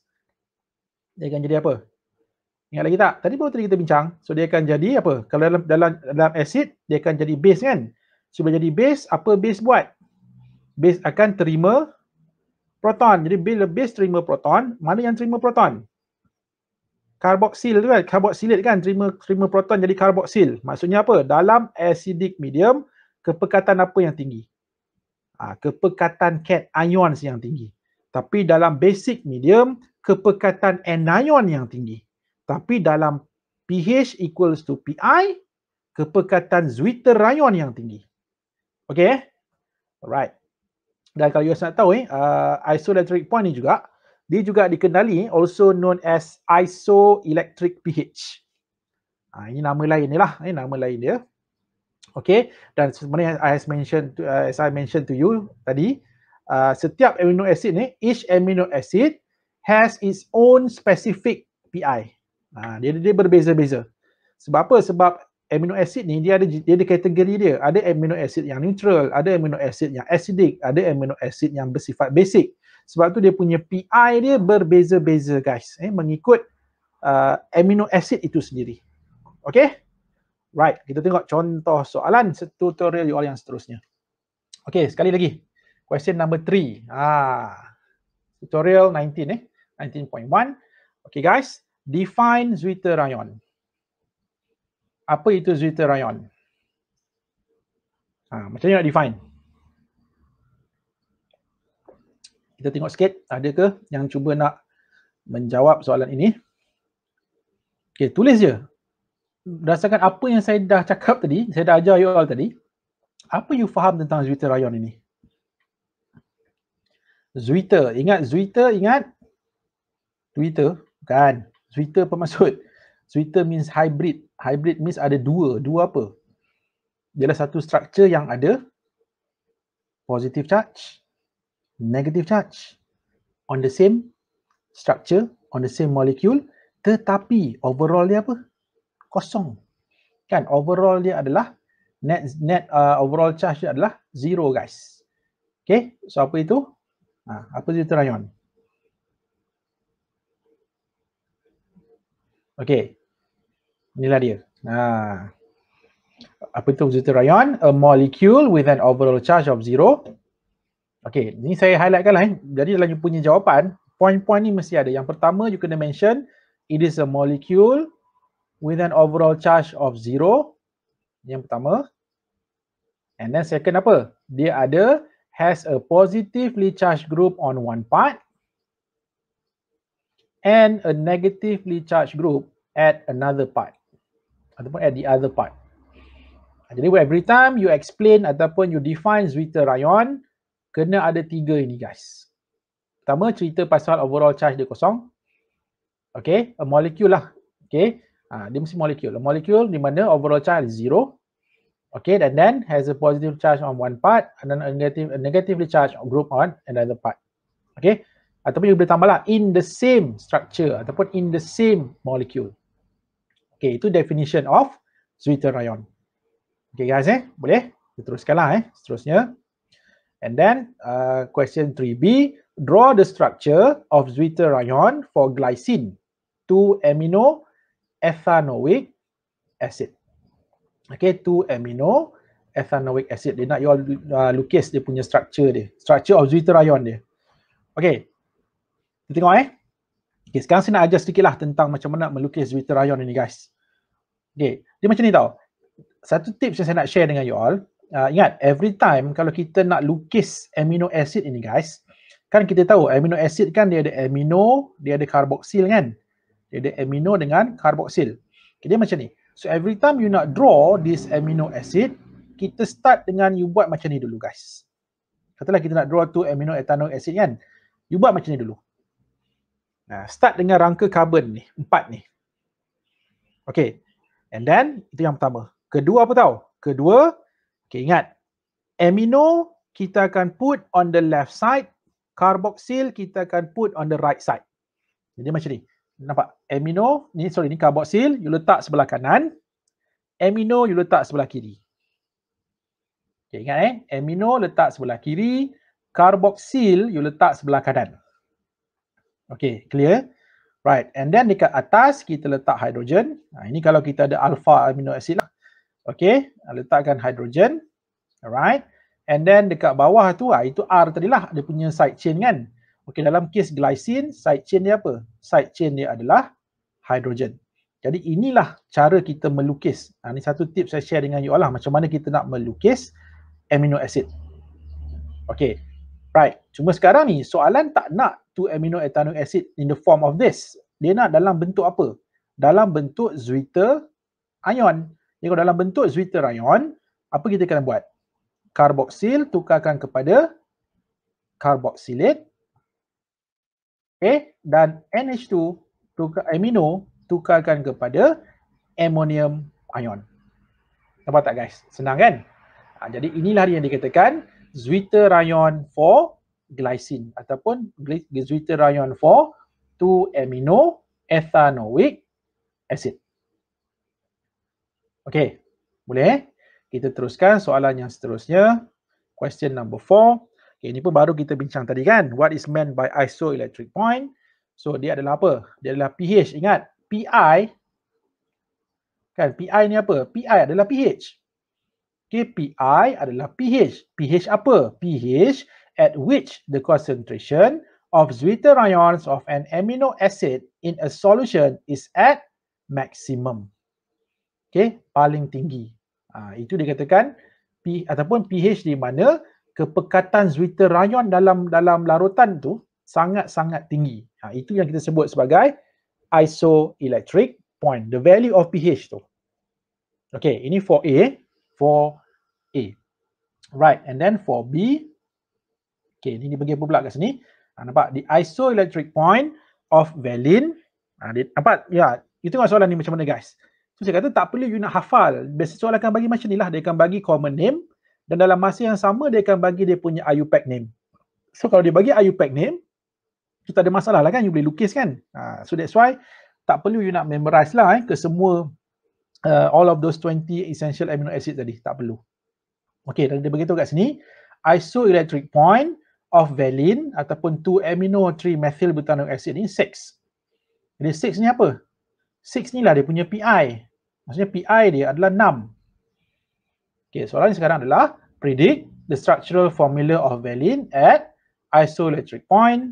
Dia akan jadi apa? Ingat lagi tak? Tadi kita bincang. So dia akan jadi apa? Kalau dalam acid dia akan jadi base kan? So bila jadi base, apa base buat? Base akan terima proton. Jadi bila base terima proton, mana yang terima proton? Karboksil tu kan? Karboksilate kan? Terima proton jadi karboksil. Maksudnya apa? Dalam acidic medium, kepekatan apa yang tinggi? Kepekatan cations yang tinggi. Tapi dalam basic medium, kepekatan anion yang tinggi. Tapi dalam pH equals to Pi, kepekatan zwitterion yang tinggi. Okay? Alright. Dan kalau you nak tahu isoelectric point ni juga, dia juga dikenali also known as isoelectric pH. Ini nama lain ni lah. Ini nama lain dia. Okay. Dan sebenarnya as I mentioned to you tadi, setiap amino acid ni, each amino acid has its own specific Pi. Dia berbeza-beza. Sebab apa? Sebab amino acid ni dia ada kategori dia. Ada amino acid yang neutral, ada amino acid yang acidic, ada amino acid yang bersifat basic. Sebab tu dia punya Pi dia berbeza-beza guys. Mengikut amino acid itu sendiri. Okay? Right, kita tengok contoh soalan tutorial you all yang seterusnya. Okay, sekali lagi. Question number 3. Tutorial 19.1. Okay guys, define zwitterion. Apa itu zwitterion? Macam mana nak define? Kita tengok sikit, ada ke yang cuba nak menjawab soalan ini? Okay, tulis je. Berdasarkan apa yang saya dah cakap tadi, saya dah ajar you all tadi, apa you faham tentang zwitterion ini? Zwitter, ingat Zwitter, ingat? Twitter, bukan. Zwitter apa maksud? Zwitter means hybrid. Hybrid means ada dua. Dua apa? Dia adalah satu structure yang ada positive charge, negative charge on the same structure, on the same molecule, tetapi overall dia apa? Kosong. Kan overall dia adalah net overall charge dia adalah zero guys. Okay, so apa itu? Apa zwitterion? Okay, inilah dia. Apa itu zwitterion? A molecule with an overall charge of zero. Okay, ni saya highlightkan lah. Jadi dalam you punya jawapan, point-point ni mesti ada. Yang pertama, you kena mention it is a molecule with an overall charge of zero. Yang pertama. And then second apa? Dia has a positively charged group on one part and a negatively charged group at another part. ataupun at the other part. Jadi every time you explain ataupun you define Zwitter ion, kena ada 3 ini guys. Pertama, cerita pasal overall charge dia kosong. Okay, a molecule lah. Okay, dia mesti molecule. A molecule di mana overall charge is 0. Okay, and then has a positive charge on one part and then a negatively charged group on another part. Okay, ataupun you boleh tambah lah, in the same structure ataupun in the same molecule. Okay, itu definition of Zwitter ion. Okay guys, boleh? Kita teruskanlah seterusnya. And then question 3B, draw the structure of Zwitter ion for glycine 2-amino ethanoic acid. Okay, 2-amino ethanoic acid. Dia nak you all lukis dia punya structure dia. Structure of Zwitter ion dia. Okay, kita tengok Okay, sekarang saya nak ajar sedikit lah tentang macam mana melukis Zwitter ion ini guys. Okay, dia macam ni tau. Satu tips yang saya nak share dengan you all, ingat every time kalau kita nak lukis amino acid ini guys, kan kita tahu amino acid kan dia ada amino, dia ada karboksil kan, dia ada amino dengan karboksil. Okay, dia macam ni. So every time you nak draw this amino acid, kita start dengan you buat macam ni dulu guys. Katalah kita nak draw 2-amino ethanoic acid kan, you buat macam ni dulu. Nah, start dengan rangka karbon ni, 4 ni. Okay, and then itu yang pertama. Kedua apa tahu? Kedua, okay, ingat, amino kita akan put on the left side, karboksil kita akan put on the right side. Jadi macam ni. Nampak? Amino, ni karboksil, you letak sebelah kanan, amino you letak sebelah kiri. Okay, ingat amino letak sebelah kiri, karboksil you letak sebelah kanan. Okay, clear? Right, and then dekat atas kita letak hidrogen. Ini kalau kita ada alpha amino acid lah. Okay, letakkan hidrogen. Alright, and then dekat bawah tu, itu R tadilah, dia punya side chain kan. Okay, dalam kes glycine, side chain dia apa? Side chain dia adalah hidrogen. Jadi inilah cara kita melukis. Ini satu tips saya share dengan you all lah, macam mana kita nak melukis amino acid. Okay, right. Cuma sekarang ni soalan tak nak 2-amino ethanoic acid in the form of this. Dia nak dalam bentuk apa? Dalam bentuk Zwitter ion. Jadi kalau dalam bentuk Zwitter ion, apa kita akan buat? Karboksil tukarkan kepada karboksilate. Okay, dan NH2 amino tukarkan kepada ammonium ion. Nampak tak guys? Senang kan? Jadi inilah yang dikatakan Zwitter ion for glycine ataupun Zwitter ion for 2-amino ethanoic acid. Okay, boleh? Kita teruskan soalan yang seterusnya. Question number 4. Okay, ini pun baru kita bincang tadi kan. What is meant by isoelectric point? So, dia adalah apa? Dia adalah pH. Ingat, Pi kan, Pi ni apa? Pi adalah pH. Okay, Pi adalah pH. pH apa? pH at which the concentration of Zwitter ions of an amino acid in a solution is at maximum. Okay, paling tinggi. Itu dikatakan ataupun pH di mana kepekatan Zwitter ion dalam larutan tu sangat-sangat tinggi. Itu yang kita sebut sebagai isoelectric point, the value of pH tu. Okay, ini for A. Right, and then for B. Okay, ini dibagi apa pula kat sini? Nampak? The isoelectric point of valine. Nampak? Ya, you tengok soalan ni macam mana guys. So, saya kata tak perlu you nak hafal. Biasa soalan akan bagi macam ni lah. Dia akan bagi common name dan dalam masa yang sama dia akan bagi dia punya IUPAC name. So, kalau dia bagi IUPAC name, itu tak ada masalah lah kan. You boleh lukis kan. So, that's why tak perlu you nak memorize lah ke semua all of those 20 essential amino acid tadi. Tak perlu. Okay, dan dia beritahu kat sini, isoelectric point of valine ataupun 2-amino 3-methyl butanoic acid ni 6. Jadi 6 ni apa? 6 ni lah dia punya PI. Maksudnya PI dia adalah 6. Okay, soalan sekarang adalah predict the structural formula of valine at isoelectric point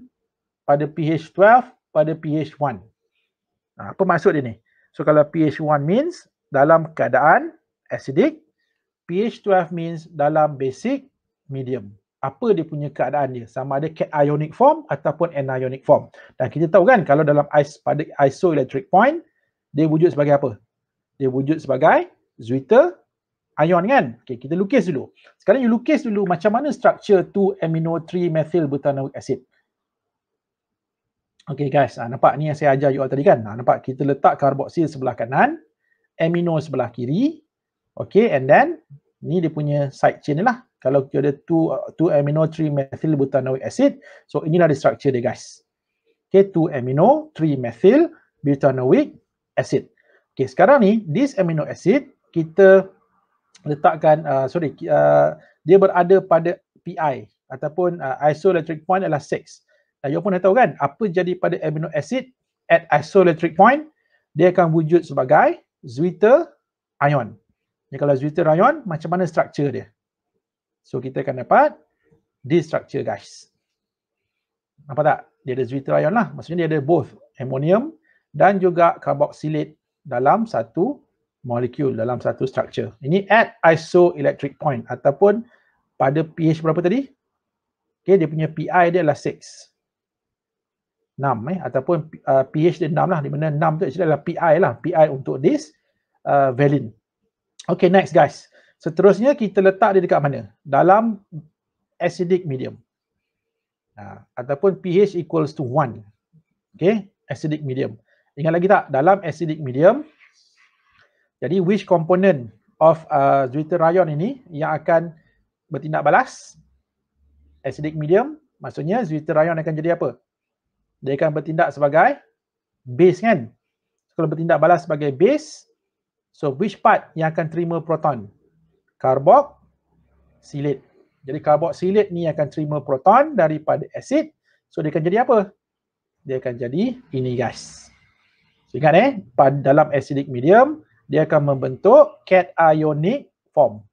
pada pH 12 pada pH 1. Apa maksud dia ni? So kalau pH 1 means dalam keadaan acidic, pH 12 means dalam basic medium. Apa dia punya keadaan dia? Sama ada cationic form ataupun anionic form. Dan kita tahu kan kalau dalam pada isoelectric point dia wujud sebagai apa? Dia wujud sebagai zwitterion kan. Okay, kita lukis dulu. Sekarang you lukis dulu macam mana structure 2-amino 3-methyl butanoic acid. Okay guys, nampak ni yang saya ajar you all tadi kan. Nampak kita letak karboksil sebelah kanan, amino sebelah kiri. Okay, and then ni dia punya side chain ni lah. Kalau kita ada 2-amino 3-methyl butanoic acid, so inilah the structure dia guys. Okay, 2-amino 3-methyl butanoic acid. Okay, sekarang ni this amino acid kita letakkan dia berada pada PI ataupun isoelectric point adalah 6. You pun dah tahu kan apa jadi pada amino acid at isoelectric point, dia akan wujud sebagai zwitterion. Jadi kalau zwitterion, macam mana structure dia? So kita akan dapat this structure guys. Nampak tak? Dia ada zwitterion lah. Maksudnya dia ada both ammonium dan juga karboksilate dalam satu molekul, dalam satu structure. Ini at isoelectric point ataupun pada pH berapa tadi? Okay, dia punya PI dia adalah 6. 6 ataupun pH dia 6 lah, di mana 6 tu actually adalah PI lah, PI untuk this valine. Okay, next guys. Seterusnya kita letak dia dekat mana? Dalam acidic medium. Ataupun pH equals to 1. Okay, acidic medium. Ingat lagi tak? Dalam acidic medium, jadi which component of zwitterion ini yang akan bertindak balas? Acidic medium, maksudnya zwitterion akan jadi apa? Dia akan bertindak sebagai base kan? Kalau bertindak balas sebagai base, so which part yang akan terima proton? Karboksilate. Jadi karboksilate ni akan terima proton daripada acid, so dia akan jadi apa? Dia akan jadi ini guys. So ingat dalam acidic medium, dia akan membentuk cationic form.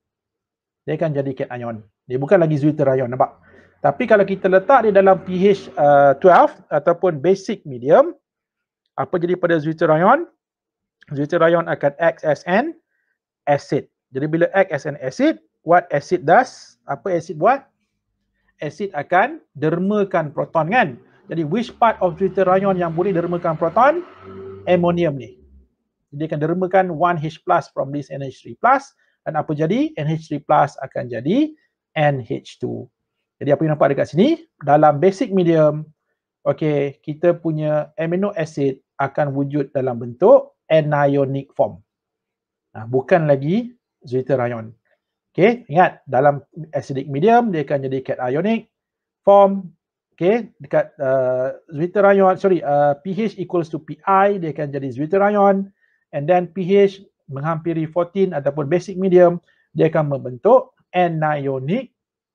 Dia akan jadi cation. Dia bukan lagi zwitterion, nampak? Tapi kalau kita letak dia dalam pH 12 ataupun basic medium, apa jadi pada zwitterion? Zwitterion akan act as an acid. Jadi bila act as an acid, what acid does? Apa acid buat? Acid akan dermakan proton kan? Jadi which part of zwitterion yang boleh dermakan proton? Ammonium ni. Dia akan dermakan 1H+ from this NH3+, dan apa jadi? NH3+ akan jadi NH2. Jadi apa yang nampak dekat sini, dalam basic medium, okay, kita punya amino acid akan wujud dalam bentuk anionic form. Bukan lagi zwitterion. Okay, ingat dalam acidic medium dia akan jadi cationic form. Okay, dekat zwitterion, pH equals to PI, dia akan jadi zwitterion. And then pH menghampiri 14 ataupun basic medium, dia akan membentuk anionic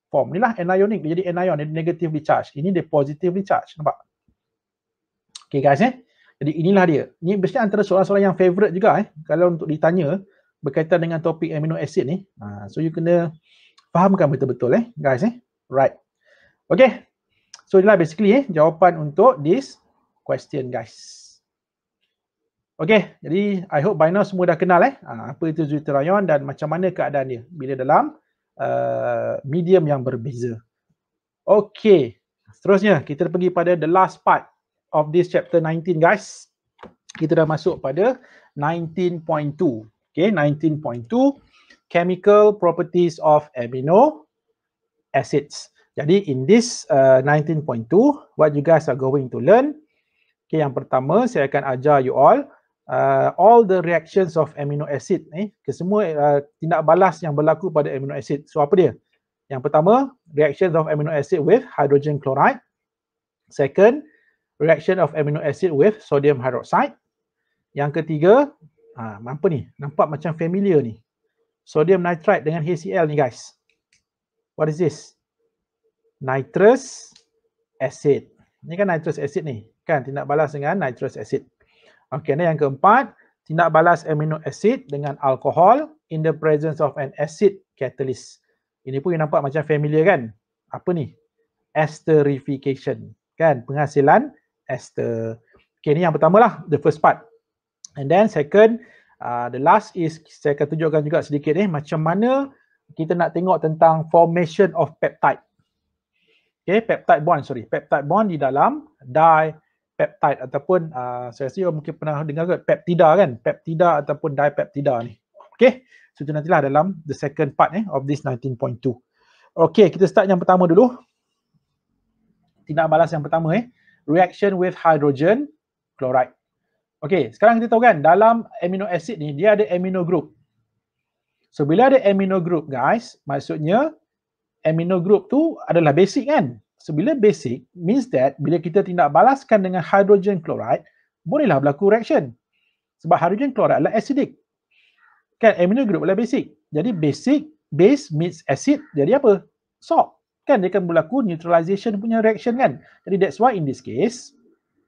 form. Inilah anionic, dia jadi anion, dia negatively charged. Ini dia positively charged, nampak? Okay guys jadi inilah dia. Ini biasanya antara soalan-soalan yang favourite juga kalau untuk ditanya berkaitan dengan topik amino acid ni. So you kena fahamkan betul-betul guys Right. Okay. So inilah basically jawapan untuk this question guys. Okay, jadi I hope by now semua dah kenal apa itu zwitterion dan macam mana keadaan dia bila dalam medium yang berbeza. Okay, seterusnya kita pergi pada the last part of this chapter 19 guys. Kita dah masuk pada 19.2. Okay, 19.2 chemical properties of amino acids. Jadi in this 19.2, what you guys are going to learn, okay, yang pertama saya akan ajar you all the reactions of amino acid kesemua tindak balas yang berlaku pada amino acid. So apa dia? Yang pertama, reactions of amino acid with hydrogen chloride. Second, reaction of amino acid with sodium hydroxide. Yang ketiga, apa ni? Nampak macam familiar ni. Sodium nitrite dengan HCl ni guys. What is this? Nitrous acid. Ni kan nitrous acid ni, kan tindak balas dengan nitrous acid. Okey, dan yang keempat, tindak balas amino acid dengan alkohol in the presence of an acid catalyst. Ini pun yang nampak macam familiar kan? Apa ni? Esterification, kan? Penghasilan ester. Okey, ni yang pertama lah, the first part. And then second, the last is saya akan tunjukkan juga sedikit macam mana kita nak tengok tentang formation of peptide. Okay, peptide bond di dalam peptide ataupun saya rasa mungkin pernah dengar kot peptida kan, peptida ataupun dipeptida ni. Okay, so itu nantilah dalam the second part of this 19.2. Okay, kita start yang pertama dulu. Tindak balas yang pertama reaction with hydrogen chloride. Okay, sekarang kita tahu kan dalam amino acid ni dia ada amino group. So bila ada amino group guys, maksudnya amino group tu adalah basic kan. So bila basic means that bila kita tindak balaskan dengan hydrogen chloride, bolehlah berlaku reaction. Sebab hydrogen chloride adalah acidic. Kan amino group adalah basic. Jadi basic, base meets acid, jadi apa? Salt. Kan dia akan berlaku neutralization punya reaction kan. Jadi that's why in this case,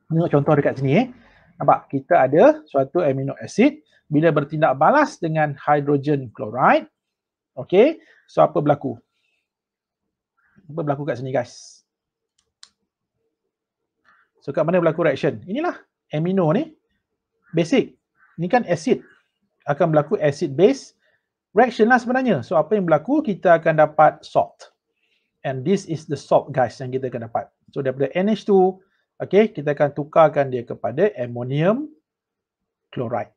tengok contoh dekat sini nampak? Kita ada suatu amino acid bila bertindak balas dengan hydrogen chloride. Okay, so apa berlaku? Apa berlaku kat sini guys? So kat mana berlaku reaction? Inilah amino ni basic. Ini kan acid. Akan berlaku acid base reaction lah sebenarnya. So apa yang berlaku? Kita akan dapat salt. And this is the salt guys yang kita akan dapat. So daripada NH2, okay, kita akan tukarkan dia kepada ammonium chloride.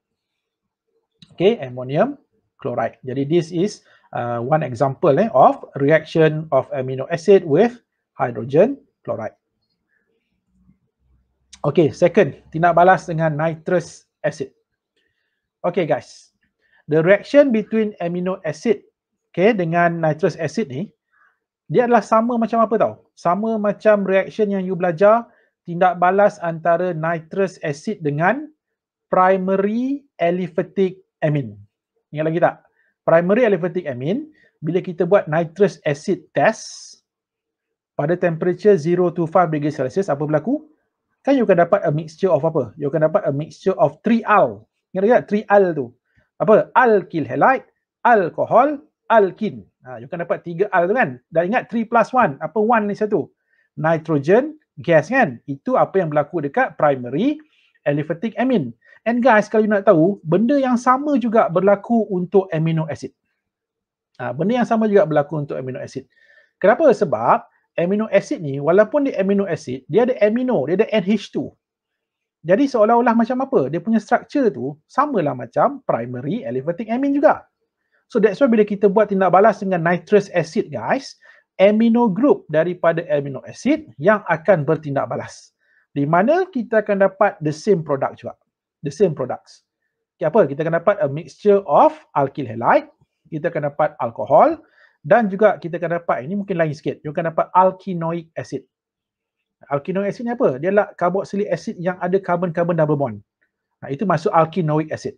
Okay, ammonium chloride. Jadi this is one example of reaction of amino acid with hydrogen chloride. Okay, second, tindak balas dengan nitrous acid. Okay guys, the reaction between amino acid dengan nitrous acid ni, dia adalah sama macam apa tau? Sama macam reaction yang you belajar, tindak balas antara nitrous acid dengan primary aliphatic amine. Ingat lagi tak? Primary aliphatic amine, bila kita buat nitrous acid test, pada temperature 0 to 5 degrees Celsius, apa berlaku? Kan you akan dapat a mixture of apa? You akan dapat a mixture of 3-al. Ingat lagi tak? 3-al tu. Apa? Alkyl halide, alkohol, alkin. You akan dapat 3-al tu kan? Dan ingat 3 plus 1. Apa 1 ni satu? Nitrogen gas kan? Itu apa yang berlaku dekat primary aliphatic amine. And guys, kalau you nak tahu, benda yang sama juga berlaku untuk amino acid. Benda yang sama juga berlaku untuk amino acid. Kenapa? Sebab amino acid ni, walaupun dia amino acid, dia ada amino, dia ada NH2. Jadi seolah-olah macam apa? Dia punya structure tu samalah macam primary aliphatic amine juga. So that's why bila kita buat tindak balas dengan nitrous acid guys, amino group daripada amino acid yang akan bertindak balas. Di mana kita akan dapat the same product juga. The same products. Okay, apa? Kita akan dapat a mixture of alkyl halide, kita akan dapat alkohol, dan juga kita akan dapat, ini mungkin lain sikit, you akan dapat alkinoic acid. Alkinoic acid ni apa? Dia adalah carboxylic acid yang ada carbon-carbon double bond. Itu masuk alkinoic acid.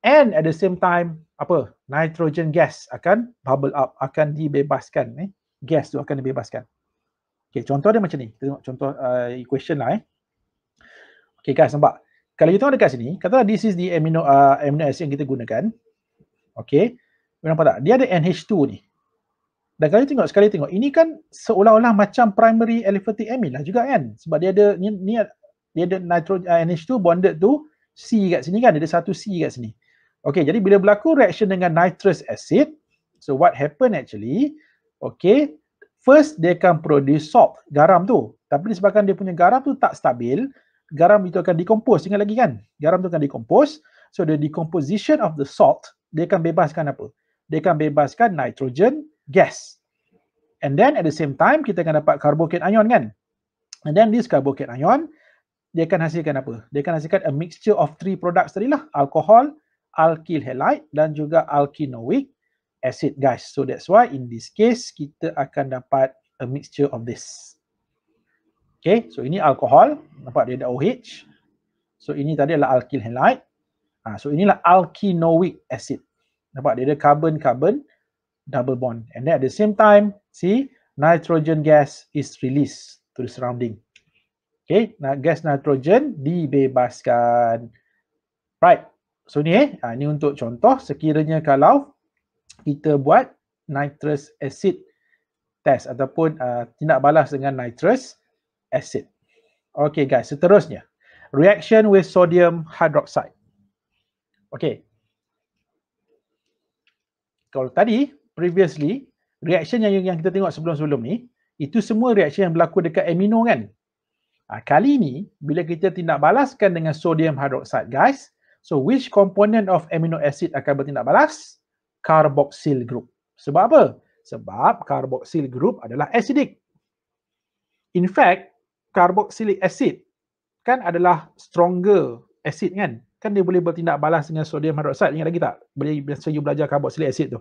And at the same time, apa? Nitrogen gas akan bubble up, akan dibebaskan. Gas tu akan dibebaskan. Okay, contoh dia macam ni. Kita tengok contoh equation lah. Okay guys, nampak? Kalau kita tengok dekat sini, katalah this is the amino acid yang kita gunakan. Okay. Nampak tak? Dia ada NH2 ni. Dan kalau tengok, sekali tengok, ini kan seolah-olah macam primary aliphatic amine lah juga kan. Sebab dia ada, dia ada nitrogen NH2 bonded to C kat sini kan. Dia ada satu C kat sini. Okay, jadi bila berlaku reaction dengan nitrous acid, so what happen actually, okay, first dia akan produce salt, garam tu. Tapi disebabkan dia punya garam tu tak stabil, garam itu akan decompose, ingat lagi kan? Garam tu akan decompose, so the decomposition of the salt, dia akan bebaskan apa? Dia akan bebaskan nitrogen gas. And then at the same time, kita akan dapat carbocation ion kan? And then this carbocation ion, dia akan hasilkan apa? Dia akan hasilkan a mixture of 3 products tadi lah. Alcohol, alkyl halide, dan juga alkinoic acid guys. So that's why in this case, kita akan dapat a mixture of this. Okay, so ini alkohol. Nampak dia ada OH. So ini tadi adalah alkyl halide. So inilah alkinoic acid. Nampak dia ada carbon-carbon double bond. And then at the same time, see, nitrogen gas is released to the surrounding. Okay, gas nitrogen dibebaskan. Right. So ni ni untuk contoh sekiranya kalau kita buat nitrous acid test ataupun tindak balas dengan nitrous acid. Okay guys, seterusnya. Reaction with sodium hydroxide. Okay. Kalau tadi, previously, reaction yang kita tengok sebelum-sebelum ni, itu semua reaction yang berlaku dekat amino kan. Kali ini, bila kita tindak balaskan dengan sodium hydroxide, guys, so which component of amino acid akan bertindak balas? Carboxyl group. Sebab apa? Sebab carboxyl group adalah acidic. In fact, carboxylic acid kan adalah stronger acid kan? Kan dia boleh bertindak balas dengan sodium hydroxide. Ingat lagi tak? Biasa you belajar carboxylic acid tu.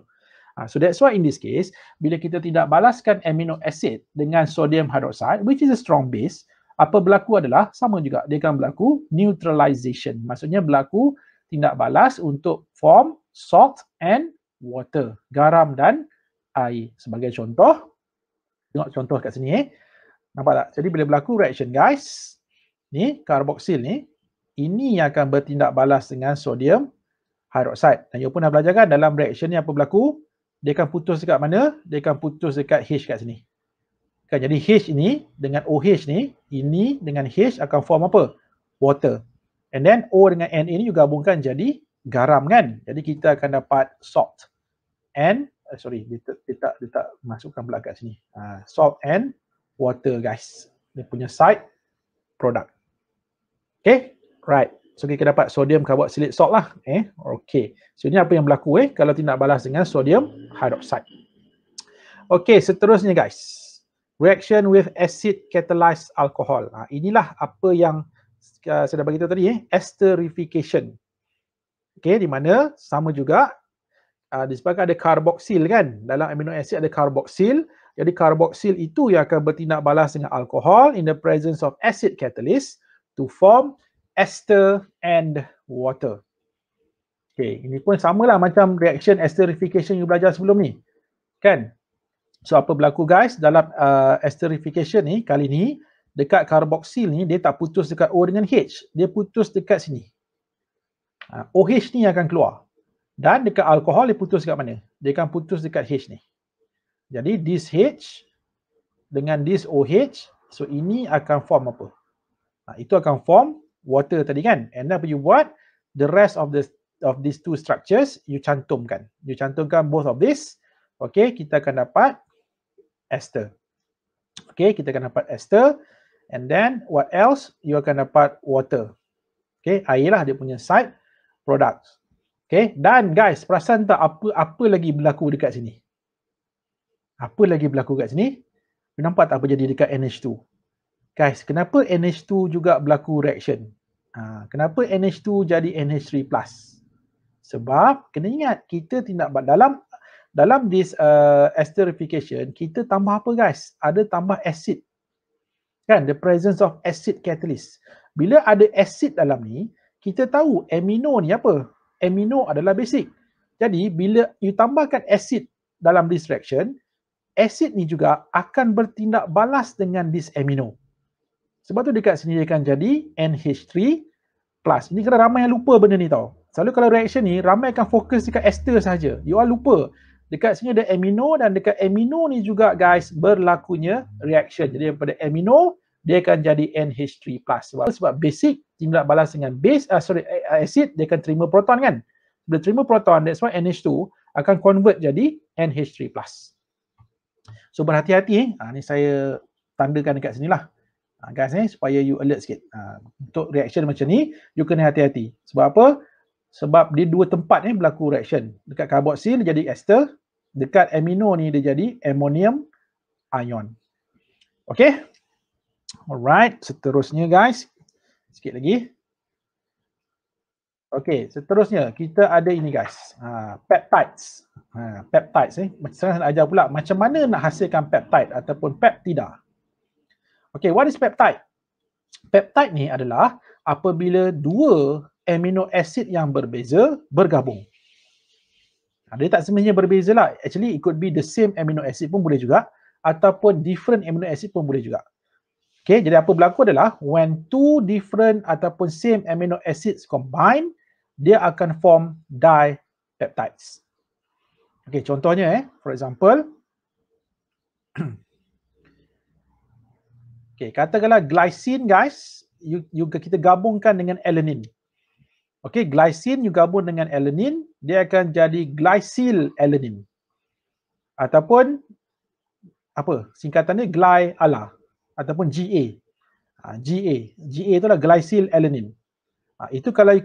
So that's why in this case, bila kita tidak balaskan amino acid dengan sodium hydroxide, which is a strong base, apa berlaku adalah sama juga. Dia akan berlaku neutralization. Maksudnya berlaku tindak balas untuk form salt and water. Garam dan air. Sebagai contoh, tengok contoh kat sini. Nampak tak? Jadi bila berlaku reaction guys, ni karboksil ni, ini yang akan bertindak balas dengan sodium hydroxide. Dan you pun dah belajar kan dalam reaction ni apa berlaku? Dia akan putus dekat mana? Dia akan putus dekat H kat sini. Kan, jadi H ni dengan OH ni, ini dengan H akan form apa? Water. And then O dengan Na ni you gabungkan jadi garam kan? Jadi kita akan dapat salt. And, dia tak masukkan pula kat sini. Salt and water guys. Dia punya side product. Okay, right. So kita dapat sodium carboxylate salt lah. Okay. So ini apa yang berlaku kalau tindak balas dengan sodium hydroxide. Okay, seterusnya guys. Reaction with acid catalyzed alcohol. Inilah apa yang saya dah beritahu tadi esterification. Okay, di mana sama juga disebabkan ada karboksil kan. Dalam amino acid ada karboksil. Jadi karboksil itu yang akan bertindak balas dengan alkohol in the presence of acid catalyst to form ester and water. Okay, ini pun samalah macam reaction esterification you belajar sebelum ni. Kan? So apa berlaku guys dalam esterification ni, kali ni dekat karboksil ni dia tak putus dekat O dengan H, dia putus dekat sini. OH ni akan keluar. Dan dekat alkohol dia putus dekat mana? Dia akan putus dekat H ni. Jadi this H dengan this OH, so ini akan form apa? Itu akan form water tadi kan. And then apa you buat? The rest of these two structures you cantumkan. You cantumkan both of this. Okay, kita akan dapat ester. Okay, kita akan dapat ester. And then what else? You akan dapat water. Okay, air lah dia punya side product. Okay, dan guys, perasan tak apa lagi berlaku dekat sini? Apa lagi berlaku kat sini? You nampak tak apa jadi dekat NH2? Guys, kenapa NH2 juga berlaku reaction? Kenapa NH2 jadi NH3+? Sebab, kena ingat, kita tindak dalam this esterification, kita tambah apa guys? Ada tambah acid. Kan? The presence of acid catalyst. Bila ada acid dalam ni, kita tahu amino ni apa? Amino adalah basic. Jadi, bila you tambahkan acid dalam this reaction, acid ni juga akan bertindak balas dengan this amino. Sebab tu dekat sini dia akan jadi NH3+. Ini kerana ramai yang lupa benda ni tau. Selalu kalau reaction ni, ramai akan fokus dekat ester saja. You all lupa. Dekat sini ada amino dan dekat amino ni juga guys berlakunya reaction. Jadi daripada amino, dia akan jadi NH3+. Sebab basic tindak balas dengan acid, dia akan terima proton kan. Bila terima proton, that's why NH2 akan convert jadi NH3+. So berhati-hati ni saya tandakan dekat sini lah. Guys supaya you alert sikit. Untuk reaction macam ni, you kena hati-hati. Sebab apa? Sebab di dua tempat ni berlaku reaction. Dekat karboksil dia jadi ester, dekat amino ni dia jadi ammonium ion. Okay? Alright, seterusnya guys. Sikit lagi. Okay, seterusnya kita ada ini guys. Peptides. Peptides Sekarang saya ajar pula macam mana nak hasilkan peptide ataupun peptida. Okay, what is peptide? Peptide ni adalah apabila dua amino acid yang berbeza bergabung. Dia tak sebenarnya berbeza lah. Actually, it could be the same amino acid pun boleh juga ataupun different amino acid pun boleh juga. Okay, jadi apa berlaku adalah when two different ataupun same amino acids combine, dia akan form dipeptides. Okay, contohnya for example, okay, katakanlah glycine guys, kita gabungkan dengan alanine. Okay, glycine you gabung dengan alanine, dia akan jadi glycyl alanine. Ataupun apa? Singkatannya gly-ala ataupun GA. GA itulah glycyl alanine. Itu kalau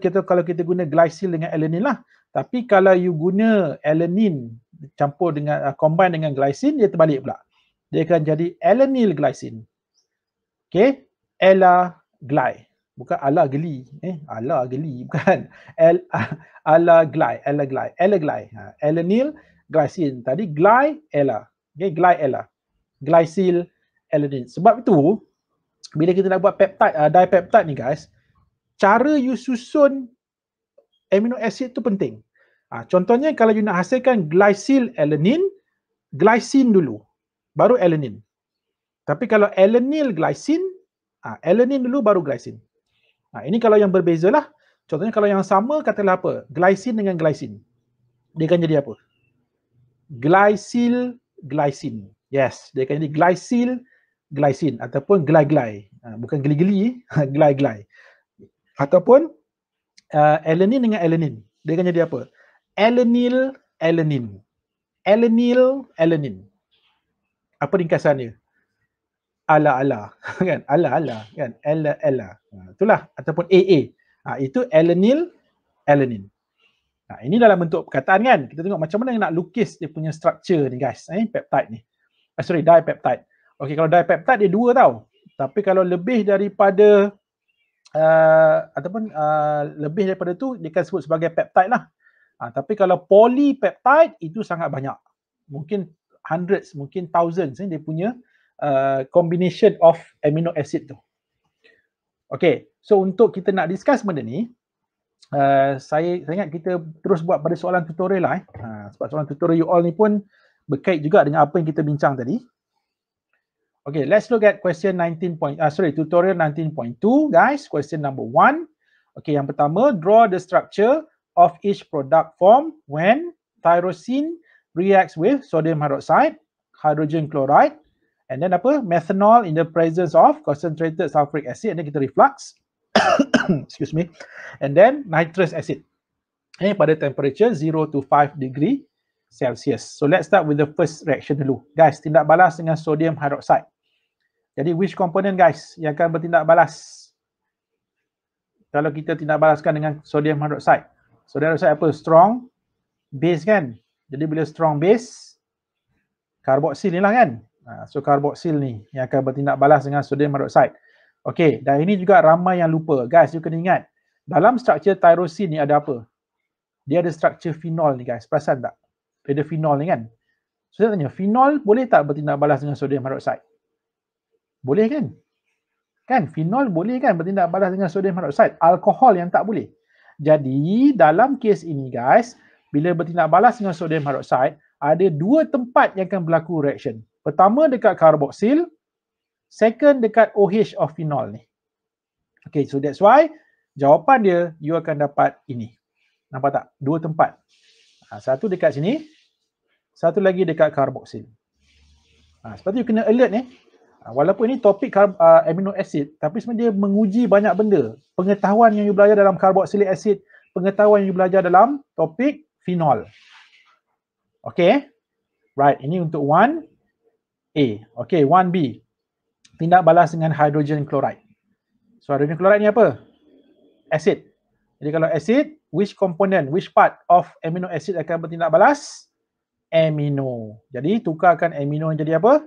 kita guna glycyl dengan alanine lah. Tapi kalau you guna alanine campur dengan combine dengan glycine, dia terbalik pula. Dia akan jadi alanyl glycine. Okay, ala-gly. Bukan ala-geli. Ala-geli. Bukan. Ala-gly. Alanyl glycine. Tadi gly-ala. Okay, gly-ala. Glycyl alanine. Sebab itu, bila kita nak buat peptide, dipeptide ni guys, cara you susun amino acid tu penting. Contohnya kalau you nak hasilkan glycyl alanine, glycine dulu, baru alanine. Tapi kalau alanyl glycine, alanine dulu baru glycine. Ini kalau yang berbeza lah. Contohnya kalau yang sama, katalah apa? Glycine dengan glycine. Dia akan jadi apa? Glycyl glycine. Yes, dia akan jadi glycyl glycine ataupun gly-gly. Bukan geli-geli, gly-gly. Ataupun alanine dengan alanine. Dia akan jadi apa? Alanyl alanine. Alanyl alanine. Apa ringkasannya? Ala-ala. Kan? Ala-ala. Kan? Ala-ala. Itulah. Ataupun AA. Itu alanyl alanine. Ini dalam bentuk perkataan kan. Kita tengok macam mana nak lukis dia punya structure ni guys. Peptide ni. Dipeptide. Okey, kalau dipeptide dia dua tau. Tapi kalau lebih daripada lebih daripada tu dia akan sebut sebagai peptide lah. Tapi kalau polypeptide itu sangat banyak. Mungkin hundreds, mungkin thousands dia punya combination of amino acid tu. Okey, so untuk kita nak discuss benda ni, saya ingat kita terus buat pada soalan tutorial lah. Sebab soalan tutorial you all ni pun berkait juga dengan apa yang kita bincang tadi. Okay, let's look at question tutorial 19.2 guys. Question number 1. Okay, yang pertama, draw the structure of each product form when tyrosine reacts with sodium hydroxide, hydrogen chloride, and then apa? Methanol in the presence of concentrated sulfuric acid, and then kita reflux. Excuse me. And then nitrous acid. Pada temperature 0 to 5 degree Celsius. So let's start with the first reaction dulu. Guys, tindak balas dengan sodium hydroxide. Jadi which component guys yang akan bertindak balas? Kalau kita tindak balaskan dengan sodium hydroxide. Sodium hydroxide apa? Strong base kan? Jadi bila strong base, karboksil ni lah kan? So karboksil ni yang akan bertindak balas dengan sodium hydroxide. Okey, dan ini juga ramai yang lupa. Guys, you kena ingat. Dalam struktur tyrosine ni ada apa? Dia ada struktur phenol ni guys. Perasan tak? Dia ada phenol ni kan? So saya tanya, phenol boleh tak bertindak balas dengan sodium hydroxide? Boleh kan? Kan? Phenol boleh kan bertindak balas dengan sodium hydroxide? Alkohol yang tak boleh. Jadi, dalam kes ini guys, bila bertindak balas dengan sodium hydroxide, ada dua tempat yang akan berlaku reaction. Pertama dekat karboksil, second dekat OH of phenol ni. Okay, so that's why jawapan dia, you akan dapat ini. Nampak tak? Dua tempat. Satu dekat sini, satu lagi dekat karboksil. Sebab tu you kena alert ni. Walaupun ini topik amino acid, tapi sebenarnya dia menguji banyak benda. Pengetahuan yang you belajar dalam carboxylic acid, pengetahuan yang you belajar dalam topik phenol. Okay. Right, ini untuk 1A. Okay, 1B. Tindak balas dengan hydrogen chloride. So hydrogen chloride ni apa? Acid. Jadi kalau acid, which component, which part of amino acid akan bertindak balas? Amino. Jadi tukarkan amino jadi apa?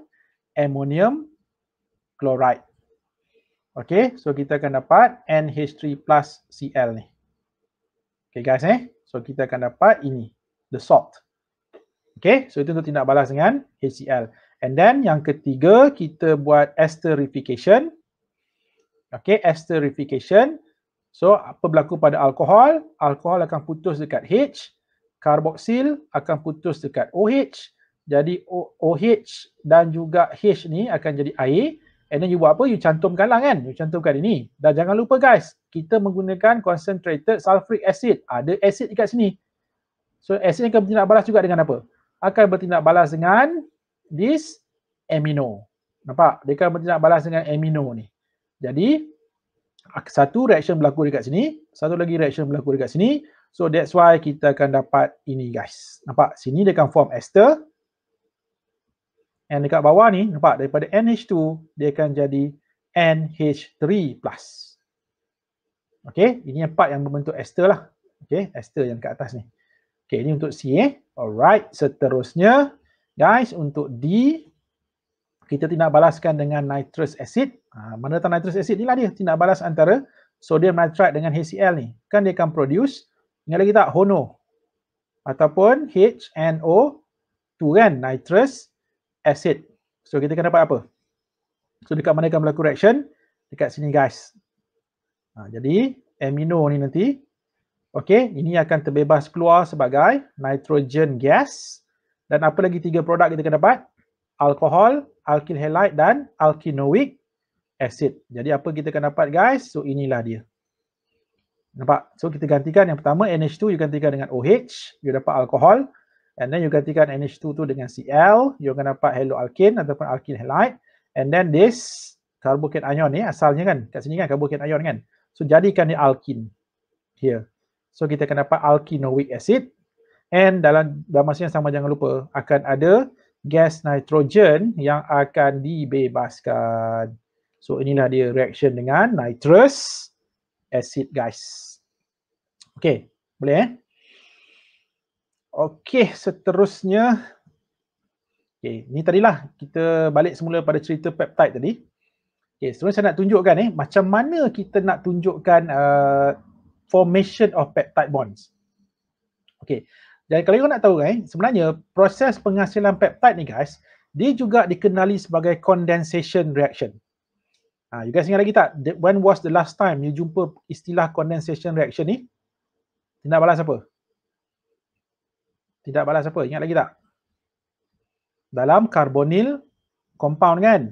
Ammonium chloride. Okay, so kita akan dapat NH3 plus Cl ni. Okay guys so kita akan dapat ini, the salt. Okay, so itu untuk tindak balas dengan HCl. And then yang ketiga, kita buat esterification. Okay, esterification. So apa berlaku pada alkohol? Alkohol akan putus dekat H, karboksil akan putus dekat OH. Jadi OH dan juga H ni akan jadi air. And then you buat apa? You cantumkan lah kan? You cantumkan ini. Dan jangan lupa guys, kita menggunakan concentrated sulfuric acid. Ada acid dekat sini. So acid ni akan bertindak balas juga dengan apa? Akan bertindak balas dengan this amino. Nampak? Dia akan bertindak balas dengan amino ni. Jadi, satu reaction berlaku dekat sini. Satu lagi reaction berlaku dekat sini. So that's why kita akan dapat ini guys. Nampak? Sini dia akan form ester. And dekat bawah ni, nampak daripada NH2, dia akan jadi NH3+. Okay, ini yang part yang berbentuk ester lah. Okay, ester yang kat atas ni. Okay, ini untuk C. Alright, seterusnya guys, untuk D, kita tindak balaskan dengan nitrous acid. Mana datang nitrous acid ni lah dia, tindak balas antara sodium nitrite dengan HCl ni. Kan dia akan produce, ingat lagi tak, HONO ataupun HNO2 kan, nitrous acid. So kita akan dapat apa? So dekat mana akan berlaku reaction? Dekat sini guys. Jadi amino ni nanti, okay, ini akan terbebas keluar sebagai nitrogen gas. Dan apa lagi 3 produk kita akan dapat? Alkohol, alkyl halide dan alkinoic acid. Jadi apa kita akan dapat guys? So inilah dia. Nampak? So kita gantikan yang pertama NH2, you gantikan dengan OH, you dapat alkohol. And then you gantikan NH2 tu dengan Cl, you akan dapat haloalkane ataupun alkyl halide. And then this carbocation ion ni asalnya kan, kat sini kan carbocation ion kan. So jadikan dia alkene here. So kita akan dapat alkinoic acid. And dalam masa yang sama jangan lupa akan ada gas nitrogen yang akan dibebaskan. So inilah dia reaction dengan nitrous acid guys. Okay, boleh Okay, seterusnya. Okay, ni tadilah kita balik semula pada cerita peptide tadi. Okay, seterusnya saya nak tunjukkan macam mana kita nak tunjukkan formation of peptide bonds. Okay, dan kalau korang nak tahu sebenarnya proses penghasilan peptide ni guys, dia juga dikenali sebagai condensation reaction. You guys ingat lagi tak? When was the last time you jumpa istilah condensation reaction ni? Tindak balas apa? Tindak balas apa? Ingat lagi tak? Dalam carbonyl compound kan?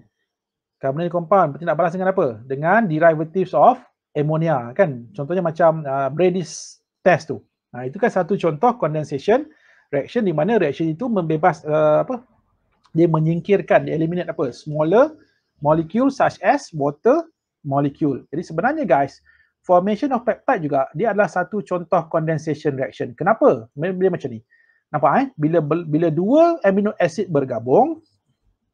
Carbonyl compound tindak balas dengan apa? Dengan derivatives of ammonia kan? Contohnya macam Brady's test tu. Itu kan satu contoh condensation reaction di mana reaction itu membebas dia menyingkirkan, dia eliminate apa? Smaller molecule such as water molecule. Jadi sebenarnya guys, formation of peptide juga dia adalah satu contoh condensation reaction. Kenapa? Dia macam ni. Nampak bila dua amino acid bergabung,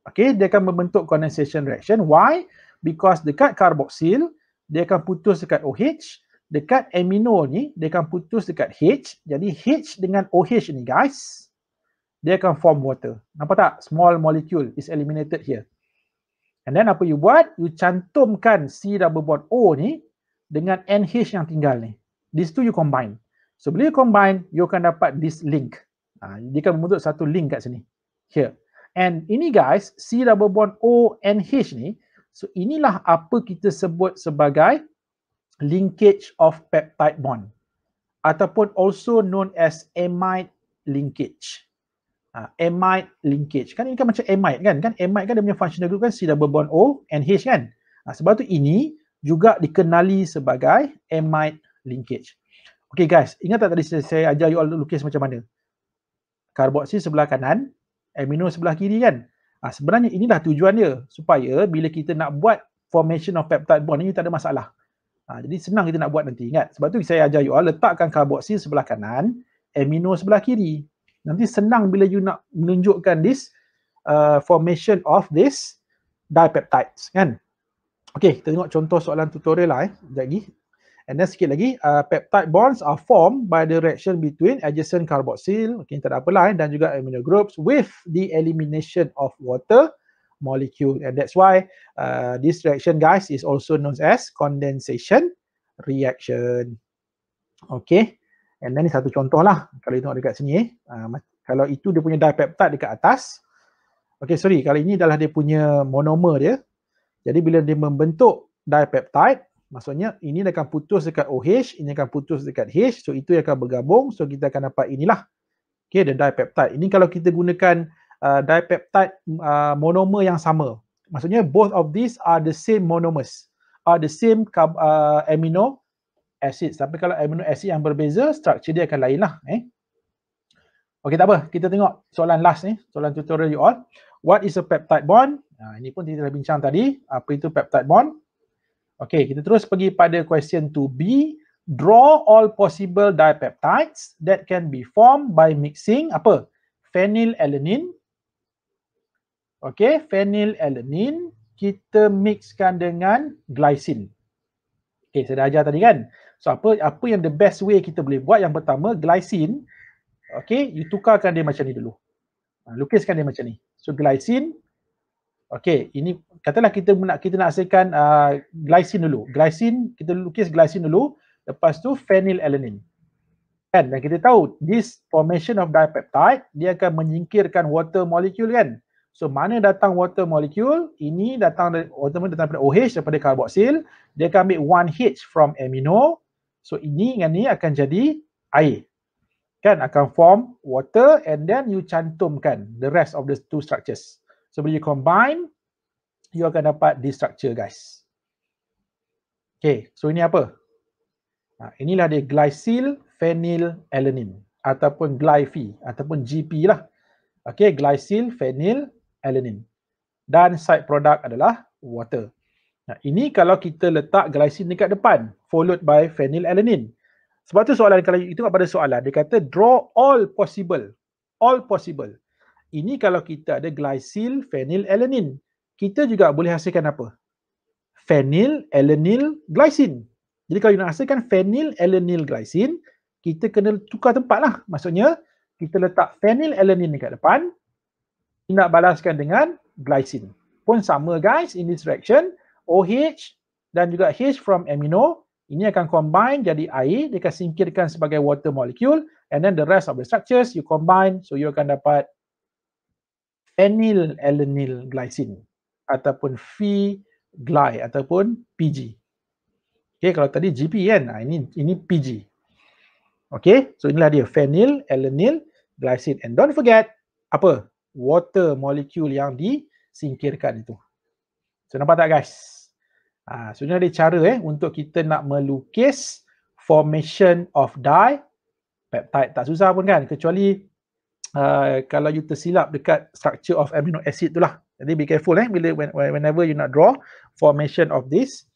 okay, dia akan membentuk condensation reaction. Why? Because dekat carboxyl dia akan putus dekat OH, dekat amino ni dia akan putus dekat H. Jadi H dengan OH ni guys, dia akan form water. Nampak tak? Small molecule is eliminated here. And then apa you buat? You cantumkan C double bond O ni dengan NH yang tinggal ni. These two you combine. So bila you combine, you akan dapat this link. Dia akan membentuk satu link kat sini. Here. And ini guys, C double bond O NH ni, so inilah apa kita sebut sebagai linkage of peptide bond. Ataupun also known as amide linkage. Amide linkage. Kan ini kan macam amide kan? Amide kan dia punya functional group kan C double bond O NH kan? Sebab tu ini juga dikenali sebagai amide linkage. Okay guys, ingat tak tadi saya ajar you all lukis macam mana? Karboksil sebelah kanan, amino sebelah kiri kan? Sebenarnya inilah tujuan dia, supaya bila kita nak buat formation of peptide bond ni tak ada masalah. Jadi senang kita nak buat nanti, ingat. Sebab tu saya ajar you all letakkan karboksil sebelah kanan, amino sebelah kiri. Nanti senang bila you nak menunjukkan this formation of this dipeptides kan? Okay, kita tengok contoh soalan tutorial lah sekejap lagi. And then sikit lagi, peptide bonds are formed by the reaction between adjacent carboxyl, okay, tak ada apalah, dan juga amino groups with the elimination of water molecule. And that's why this reaction guys is also known as condensation reaction. Okay, and then ni satu contoh lah. Kalau you tengok dekat sini, kalau itu dia punya dipeptide dekat atas. Okay, sorry, kalau ini adalah dia punya monomer dia. Jadi bila dia membentuk dipeptide, maksudnya ini akan putus dekat OH, ini akan putus dekat H, so itu yang akan bergabung, so kita akan dapat inilah. Okay, the dipeptide. Ini kalau kita gunakan dipeptide monomer yang sama. Maksudnya both of these are the same monomers, are the same amino acids. Tapi kalau amino acid yang berbeza, structure dia akan lain lah. Okay, tak apa. Kita tengok soalan last ni, soalan tutorial you all. What is a peptide bond? Ini pun kita dah bincang tadi. Apa itu peptide bond? Okay, kita terus pergi pada question 2B. Draw all possible dipeptides that can be formed by mixing apa? Phenylalanine. Okay, phenylalanine kita mixkan dengan glycine. Okay, saya dah ajar tadi kan. So apa yang the best way kita boleh buat? Yang pertama, glycine, okay, you tukarkan dia macam ni dulu. Lukiskan dia macam ni. So glycine, okay, ini katalah kita nak hasilkan glycine dulu. Glycine, kita lukis glycine dulu. Lepas tu phenylalanine. Kan? Dan kita tahu this formation of dipeptide, dia akan menyingkirkan water molecule kan. So mana datang water molecule? Ini datang daripada OH, daripada carboxyl. Dia akan ambil 1H from amino. So ini dengan ni akan jadi air. Kan? Akan form water and then you cantumkan the rest of the two structures. So bila you combine, you akan dapat this structure guys. Okay, so ini apa? Inilah dia glycyl phenylalanine ataupun GlyPh ataupun GP lah. Okay, glycyl phenylalanine. Dan side product adalah water. Ini kalau kita letak glycine dekat depan followed by phenylalanine. Sebab tu soalan, kalau itu pada soalan dia kata draw all possible. All possible. Ini kalau kita ada glycyl phenylalanine. Kita juga boleh hasilkan apa? Phenylalanyl glycine. Jadi kalau nak hasilkan phenylalanyl glycine, kita kena tukar tempat lah. Maksudnya, kita letak phenylalanine dekat depan, nak balaskan dengan glycine. Pun sama guys, in this reaction, OH dan juga H from amino, ini akan combine jadi air, dia akan singkirkan sebagai water molecule, and then the rest of the structures you combine, so you akan dapat phenylalanyl glycine ataupun Phe-Gly ataupun PG. Okay, kalau tadi GP kan, ini PG. Okay, so inilah dia phenylalanyl glycine. And don't forget, apa? Water molecule yang disingkirkan itu. So nampak tak guys? So ini ada cara untuk kita nak melukis formation of dipeptide. Tak susah pun kan, kecuali kalau you tersilap dekat structure of amino acid tu lah. Jadi be careful whenever you nak draw formation of this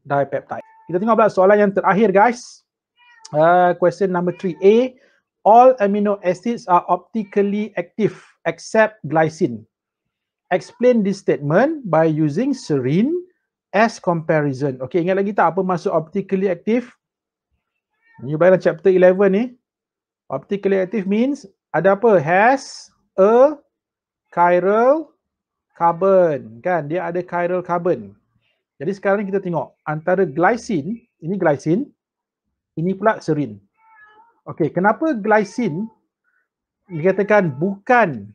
dipeptide. Kita tengok pula soalan yang terakhir guys. Question number 3A. All amino acids are optically active except glycine. Explain this statement by using serine as comparison. Okay, ingat lagi tak apa maksud optically active? You dalam chapter 11 ni. Optically active means ada apa? Has a chiral carbon. Kan? Dia ada chiral carbon. Jadi sekarang ni kita tengok antara glycine, ini glycine, ini pula serine. Okey, kenapa glycine dikatakan bukan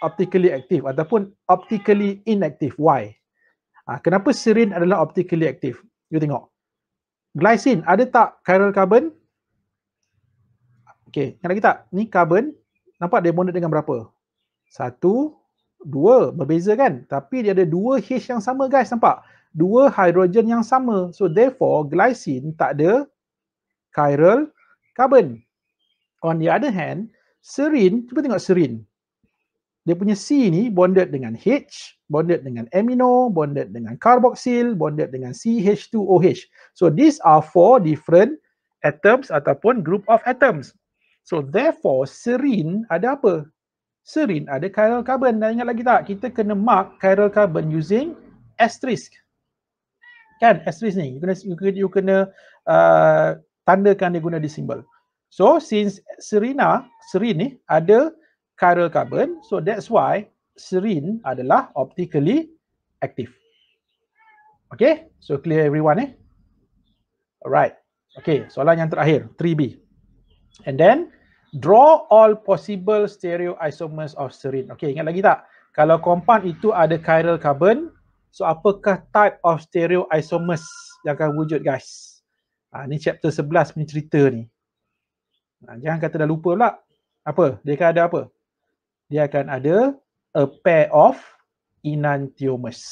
optically active ataupun optically inactive? Why? Kenapa serine adalah optically active? You tengok. Glycine ada tak chiral carbon? Okey, ingat lagi tak? Ni carbon, nampak dia bonded dengan berapa? 1, 2, berbeza kan? Tapi dia ada 2 H yang sama guys, nampak? 2 hidrogen yang sama. So therefore glycine tak ada chiral carbon. On the other hand, serine, cuba tengok serine. Dia punya C ni bonded dengan H, bonded dengan amino, bonded dengan carboxyl, bonded dengan CH2OH. So these are 4 different atoms ataupun group of atoms. So therefore serine ada apa? Serine ada chiral carbon. Dan ingat lagi tak? Kita kena mark chiral carbon using asterisk. Kan asterisk ni you kena tandakan dia guna di simbol. So since serine ni ada chiral carbon, so that's why serine adalah optically active. Okay, so clear everyone Alright. Okay, soalan yang terakhir 3B. And then draw all possible stereoisomers of serine. Okay, ingat lagi tak? Kalau compound itu ada chiral carbon, so apakah type of stereoisomers yang akan wujud guys? Ni chapter 11 punya cerita ni. Jangan kata dah lupa pula. Apa? Dia akan ada apa? Dia akan ada a pair of enantiomers.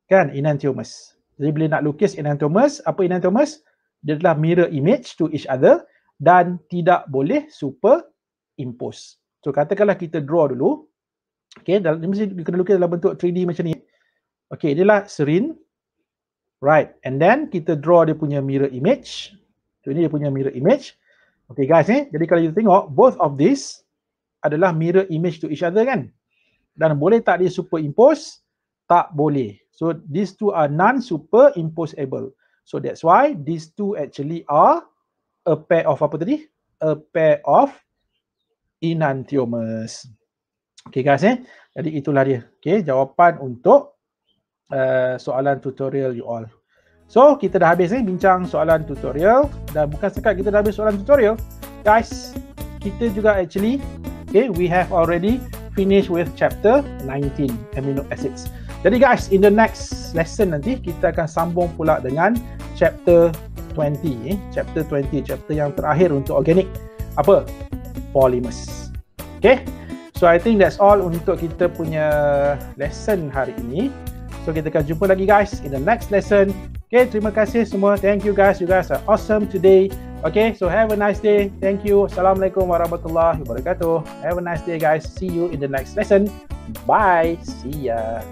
Kan? Enantiomers. Jadi bila nak lukis enantiomers, apa enantiomers? Dia adalah mirror image to each other dan tidak boleh superimpose. So katakanlah kita draw dulu. Okay, dia mesti kena lukis dalam bentuk 3D macam ni. Okay, inilah serine. Right, and then kita draw dia punya mirror image. So ini dia punya mirror image. Okay guys jadi kalau kita tengok, both of these adalah mirror image to each other kan. Dan boleh tak dia superimpose? Tak boleh. So these two are non-superimposable. So that's why these two actually are a pair of apa tadi? A pair of enantiomers. Okay guys, jadi itulah dia. Okay, jawapan untuk soalan tutorial you all. So kita dah habis bincang soalan tutorial, dan bukan sekat kita dah habis soalan tutorial, guys, kita juga actually, okay, we have already finished with chapter 19 amino acids. Jadi guys, in the next lesson nanti kita akan sambung pula dengan chapter 20, chapter yang terakhir untuk organic, apa? Polymers. Okay, so I think that's all untuk kita punya lesson hari ini. So kita akan jumpa lagi guys in the next lesson. Okay, terima kasih semua. Thank you guys. You guys are awesome today. Okay, so have a nice day. Thank you. Assalamualaikum warahmatullahi wabarakatuh. Have a nice day guys. See you in the next lesson. Bye. See ya.